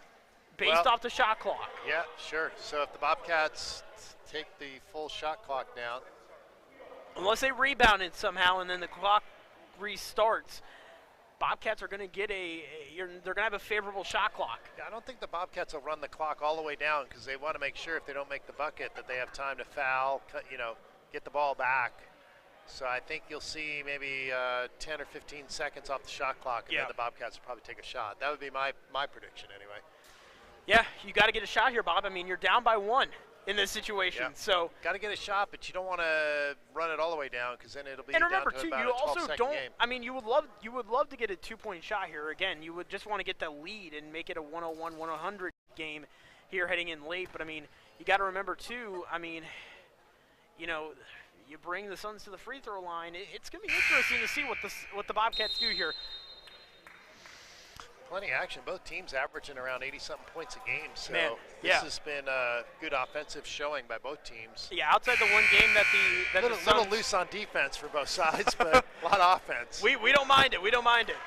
Based off the shot clock. Yeah, sure. So if the Bobcats take the full shot clock down. Unless they rebound it somehow and then the clock restarts, Bobcats are going to get they're going to have a favorable shot clock. Yeah, I don't think the Bobcats will run the clock all the way down because they want to make sure if they don't make the bucket that they have time to foul, get the ball back. So I think you'll see maybe 10 or 15 seconds off the shot clock, and then the Bobcats will probably take a shot. That would be my prediction anyway. Yeah, you got to get a shot here, Bob. I mean, you're down by 1. in this situation. Yeah. So got to get a shot, but you don't want to run it all the way down because then it'll be and remember down to too, about you a 12 also second don't. game. I mean, you would love to get a 2-point shot here. Again, you would just want to get the lead and make it a 101-100 game here heading in late. But I mean, you got to remember too. I mean, you know, you bring the Suns to the free throw line. It's going to be interesting to see what the Bobcats do here. Plenty of action. Both teams averaging around 80-something points a game. So Man, this yeah. has been a good offensive showing by both teams. Yeah, outside the one game that the Little Suns, loose on defense for both sides, but a lot of offense. we don't mind it. We don't mind it.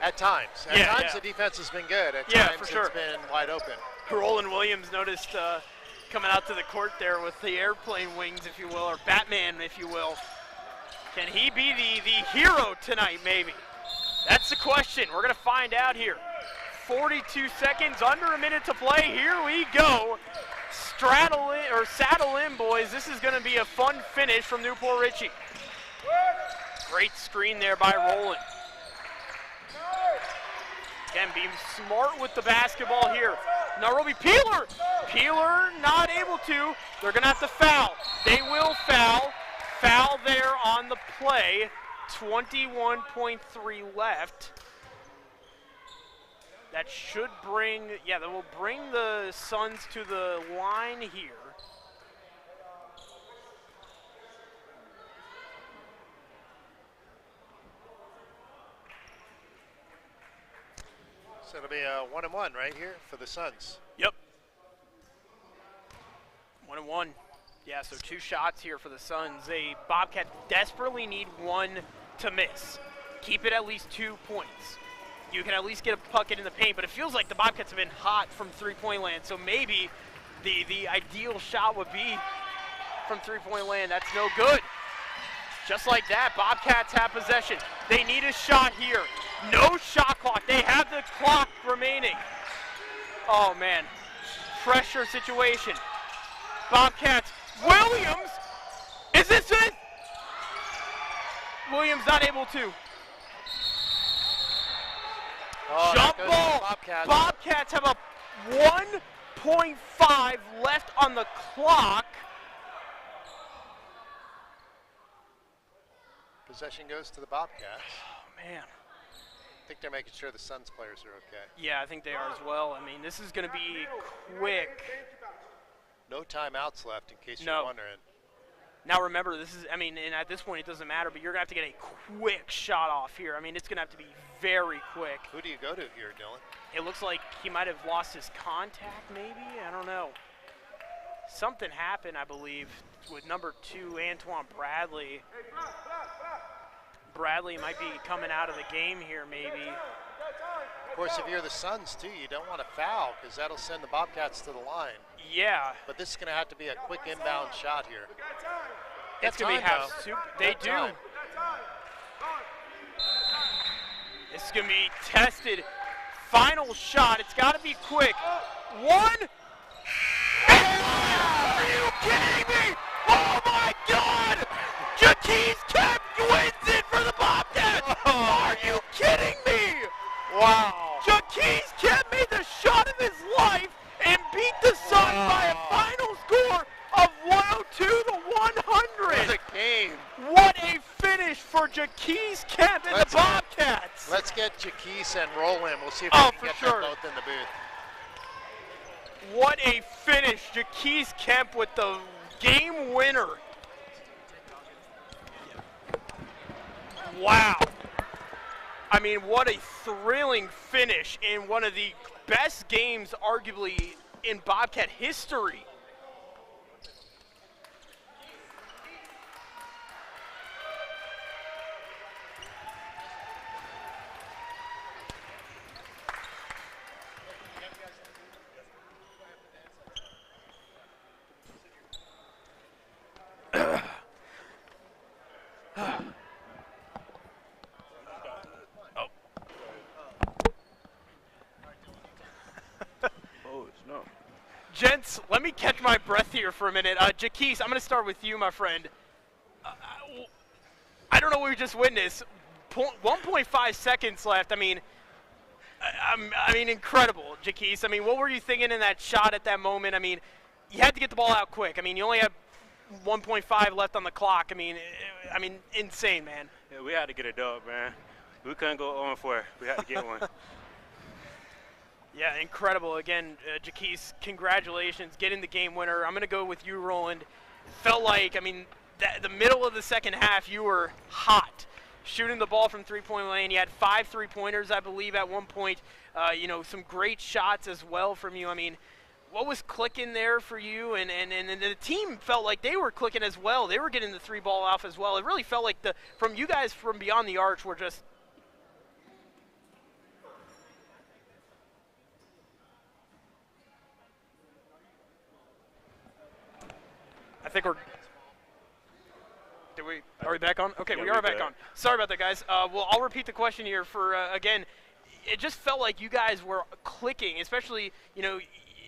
At times. At Yeah, times yeah. the defense has been good. At Yeah, times for sure. it's been wide open. Roland Williams noticed coming out to the court there with the airplane wings, if you will, or Batman, if you will. Can he be the hero tonight, maybe? That's the question. We're going to find out here. 42 seconds, under a minute to play. Here we go. Saddle in, boys. This is going to be a fun finish from Newport Richie. Great screen there by Roland. Again, being smart with the basketball here. Nairobi Peeler. Peeler not able to. They're going to have to foul. They will foul. Foul there on the play. 21.3 left. That should bring, that will bring the Suns to the line here. So it'll be a 1-1 right here for the Suns. Yep. 1-1. Yeah, so 2 shots here for the Suns. They Bobcats desperately need one to miss. Keep it at least 2 points. You can at least get a bucket in the paint, but it feels like the Bobcats have been hot from three-point land, so maybe the ideal shot would be from three-point land. That's no good. Just like that, Bobcats have possession. They need a shot here. No shot clock. They have the clock remaining. Oh, man. Pressure situation. Bobcats. Williams! Is this it? Williams not able to. Oh, Jump ball. Bobcats. Bobcats have a 1.5 left on the clock. Possession goes to the Bobcats. Oh, man. I think they're making sure the Suns players are okay. Yeah, I think they are as well. I mean, this is going to be quick. No timeouts left in case you're wondering. Now remember, this is, and at this point it doesn't matter, but you're going to have to get a quick shot off here. I mean, it's going to have to be very quick. Who do you go to here, Dylan? It looks like he might have lost his contact, maybe? I don't know. Something happened, I believe, with number 2, Antoine Bradley. Bradley might be coming out of the game here, maybe. Of course, if you're the Suns, too, you don't want to foul because that'll send the Bobcats to the line. Yeah. But this is going to have to be a quick inbound shot here. It's going to be half super. They do. Time. This is going to be tested. Final shot. It's got to be quick. One. Are you kidding me? Oh, my God. Jaquez Kemp wins it for the Bobcats. Are you kidding me? Wow. Jaquez Kemp made the shot of his life and beat the Suns by a final score of 102 to 100. What a game. What a finish for Jaquez Kemp and the Bobcats. Let's get Jaquez and Roland. We'll see if we can get them both in the booth. What a finish. Jaquez Kemp with the game winner. Wow. I mean, what a thrilling finish in one of the best games, arguably, in Bobcat history. Gents, let me catch my breath here for a minute. Jaquez, I'm going to start with you, my friend. I don't know what we just witnessed. 1.5 seconds left. I mean, incredible, Jaquez. I mean, what were you thinking in that shot at that moment? I mean, you had to get the ball out quick. I mean, you only had 1.5 left on the clock. I mean, insane, man. Yeah, we had to get a dub, man. We couldn't go 0-4. We had to get one. Yeah, incredible. Again, Jaquise, congratulations, getting the game winner. I'm going to go with you, Roland. Felt like, I mean, the middle of the second half, you were hot. Shooting the ball from three-point lane. You had 5 3-pointers, I believe, at one point. You know, some great shots as well from you. I mean, what was clicking there for you? And the team felt like they were clicking as well. They were getting the 3-ball off as well. It really felt like from you guys from beyond the arch were just – I think are we back on? Okay, Yeah, we are back good. on. Sorry about that, guys. Well, I'll repeat the question here for, again, it just felt like you guys were clicking, especially, you know,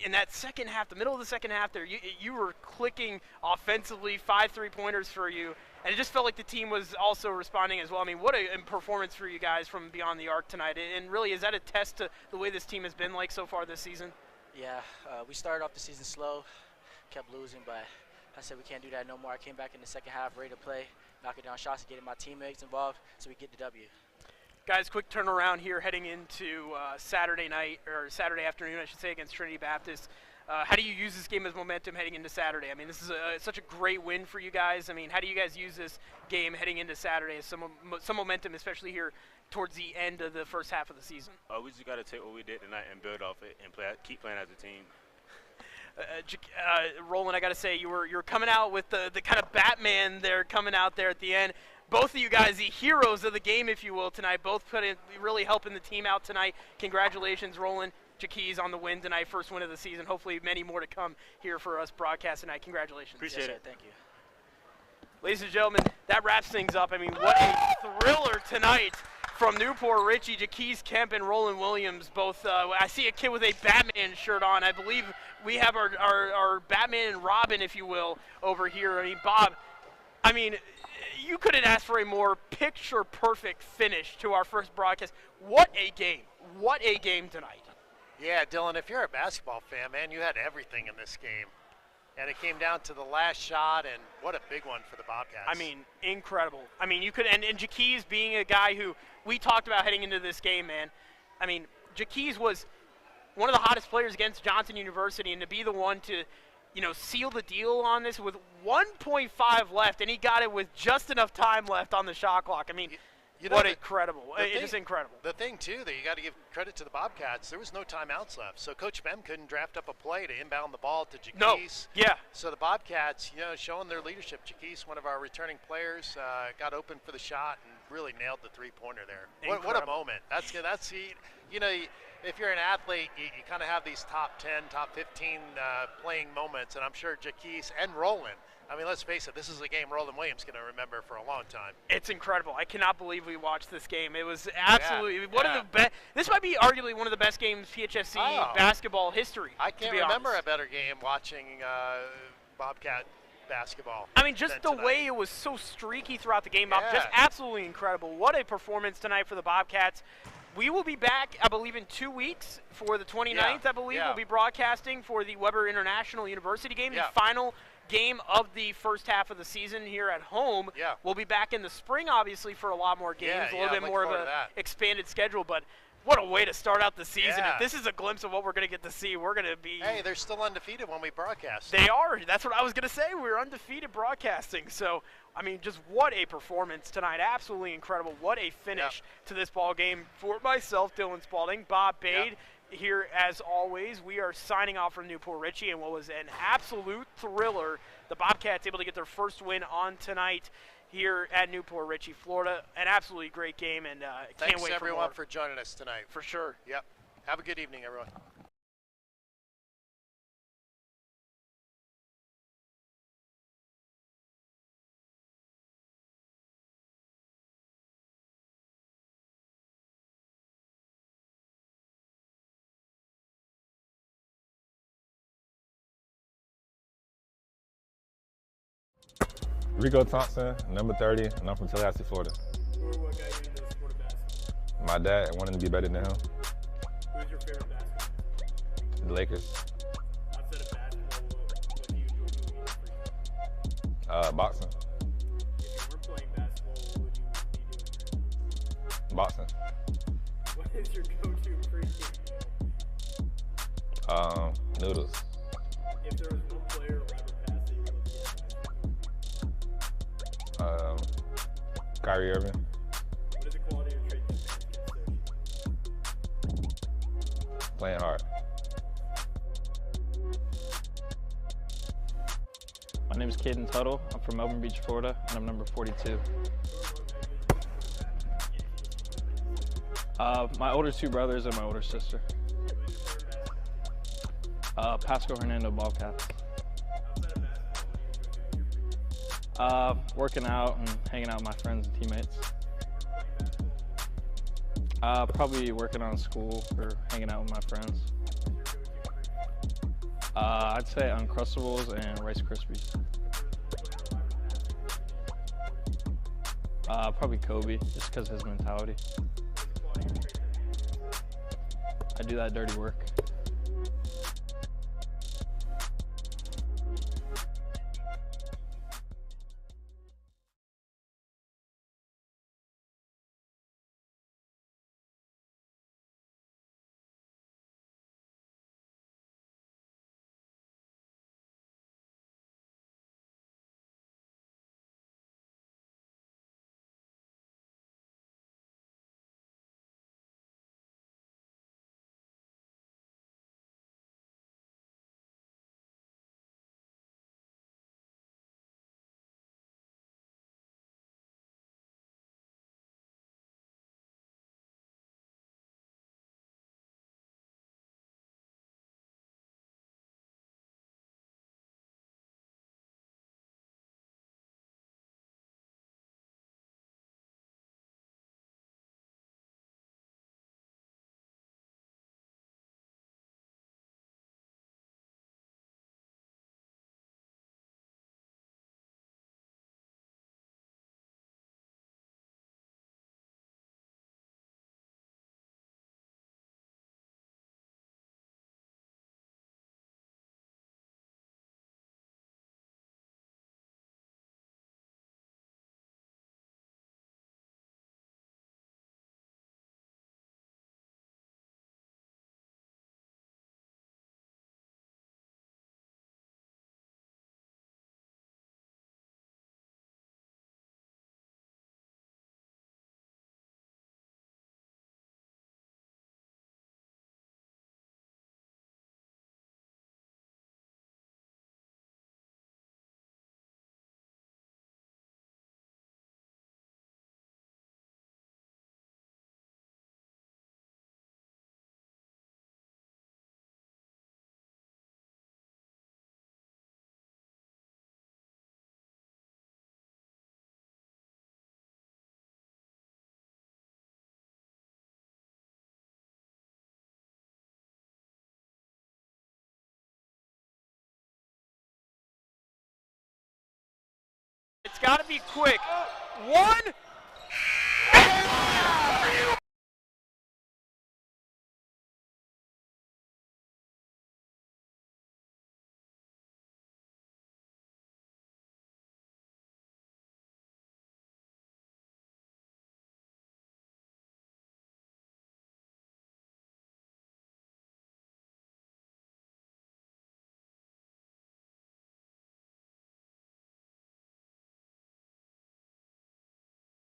in that second half, the middle of the second half there, you were clicking offensively, 5 3-pointers for you, and it just felt like the team was also responding as well. I mean, what a performance for you guys from beyond the arc tonight, and really, is that a test to the way this team has been like so far this season? Yeah, we started off the season slow, kept losing, but I said we can't do that no more. I came back in the second half ready to play, knocking down shots and getting my teammates involved so we get the W. Guys, quick turnaround here heading into Saturday night, or Saturday afternoon, I should say, against Trinity Baptist. How do you use this game as momentum heading into Saturday? I mean, this is such a great win for you guys. I mean, how do you guys use this game heading into Saturday as some momentum, especially here towards the end of the first half of the season? We just got to take what we did tonight and build off it and keep playing as a team. Roland, I got to say, you're coming out with the kind of Batman there coming out there at the end. Both of you guys, the heroes of the game, if you will, tonight. Both really helping the team out tonight. Congratulations, Roland, Jaquise, on the win tonight, first win of the season. Hopefully many more to come here for us broadcast tonight. Congratulations. Appreciate it. Thank you. Ladies and gentlemen, that wraps things up. I mean, what a thriller tonight from Newport Richie, Jaquise Kemp, and Roland Williams. Both, I see a kid with a Batman shirt on. I believe we have our Batman and Robin, if you will, over here. I mean, Bob, I mean, you couldn't ask for a more picture-perfect finish to our first broadcast. What a game. What a game tonight. Yeah, Dylan, if you're a basketball fan, man, you had everything in this game. And it came down to the last shot, and what a big one for the Bobcats. I mean, incredible. I mean, you could, and Jaquise being a guy who we talked about heading into this game, man. I mean, Jaquise was one of the hottest players against Johnson University, and to be the one to, you know, seal the deal on this with 1.5 left, and he got it with just enough time left on the shot clock. I mean, what incredible. It's just incredible. The thing, too, that you got to give credit to the Bobcats, there was no timeouts left. So Coach Bem couldn't draft up a play to inbound the ball to Jaquise. No. Yeah. So the Bobcats, you know, showing their leadership. Jaquise, one of our returning players, got open for the shot and really nailed the three-pointer there. What a moment. That's you know, if you're an athlete, you kind of have these top 10, top 15 playing moments, and I'm sure Jaquise and Roland, I mean, let's face it, this is a game Roland Williams going to remember for a long time. It's incredible. I cannot believe we watched this game. It was absolutely one of the best. This might be arguably one of the best games PHSC basketball history. I can't remember a better game watching Bobcat basketball. I mean, just the way it was so streaky throughout the game, just absolutely incredible. What a performance tonight for the Bobcats. We will be back, I believe, in 2 weeks for the 29th, I believe. We'll be broadcasting for the Weber International University game, the final game of the first half of the season here at home. We'll be back in the spring, obviously, for a lot more games, a little bit more of an expanded schedule. But what a way to start out the season. If this is a glimpse of what we're going to get to see, we're going to be... Hey, they're still undefeated when we broadcast. They are. That's what I was going to say. We're undefeated broadcasting. So, I mean, just what a performance tonight. Absolutely incredible. What a finish to this ball game for myself, Dylan Spalding, Bob Bade. Here, as always, we are signing off from Newport Richie, and what was an absolute thriller. The Bobcats able to get their first win on tonight here at Newport Richie, Florida. An absolutely great game, and can't wait for more. Thanks, everyone, for joining us tonight. For sure. Yep. Have a good evening, everyone. Rico Thompson, number 30, and I'm from Tallahassee, Florida. What got you into the sport of basketball? My dad wanted to be better than him. Who's your favorite basketball? The Lakers. Outside of basketball, Boxing. If you weren't playing basketball, what would you be doing? Boxing. What is your go-to pregame meal? Noodles. If there was one player or rapid pass that you would love to get advice from, Kyrie Irving. what is the quality of trait that fans get associated? Playing hard. My name is Caden Tuttle. I'm from Melbourne Beach, Florida, and I'm number 42. My older two brothers and my older sister. Pasco-Hernando Bobcats. Working out and hanging out with my friends and teammates. Probably working on school or hanging out with my friends. I'd say Uncrustables and Rice Krispies. Probably Kobe, just because of his mentality. I do that dirty work. It's got to be quick. 1,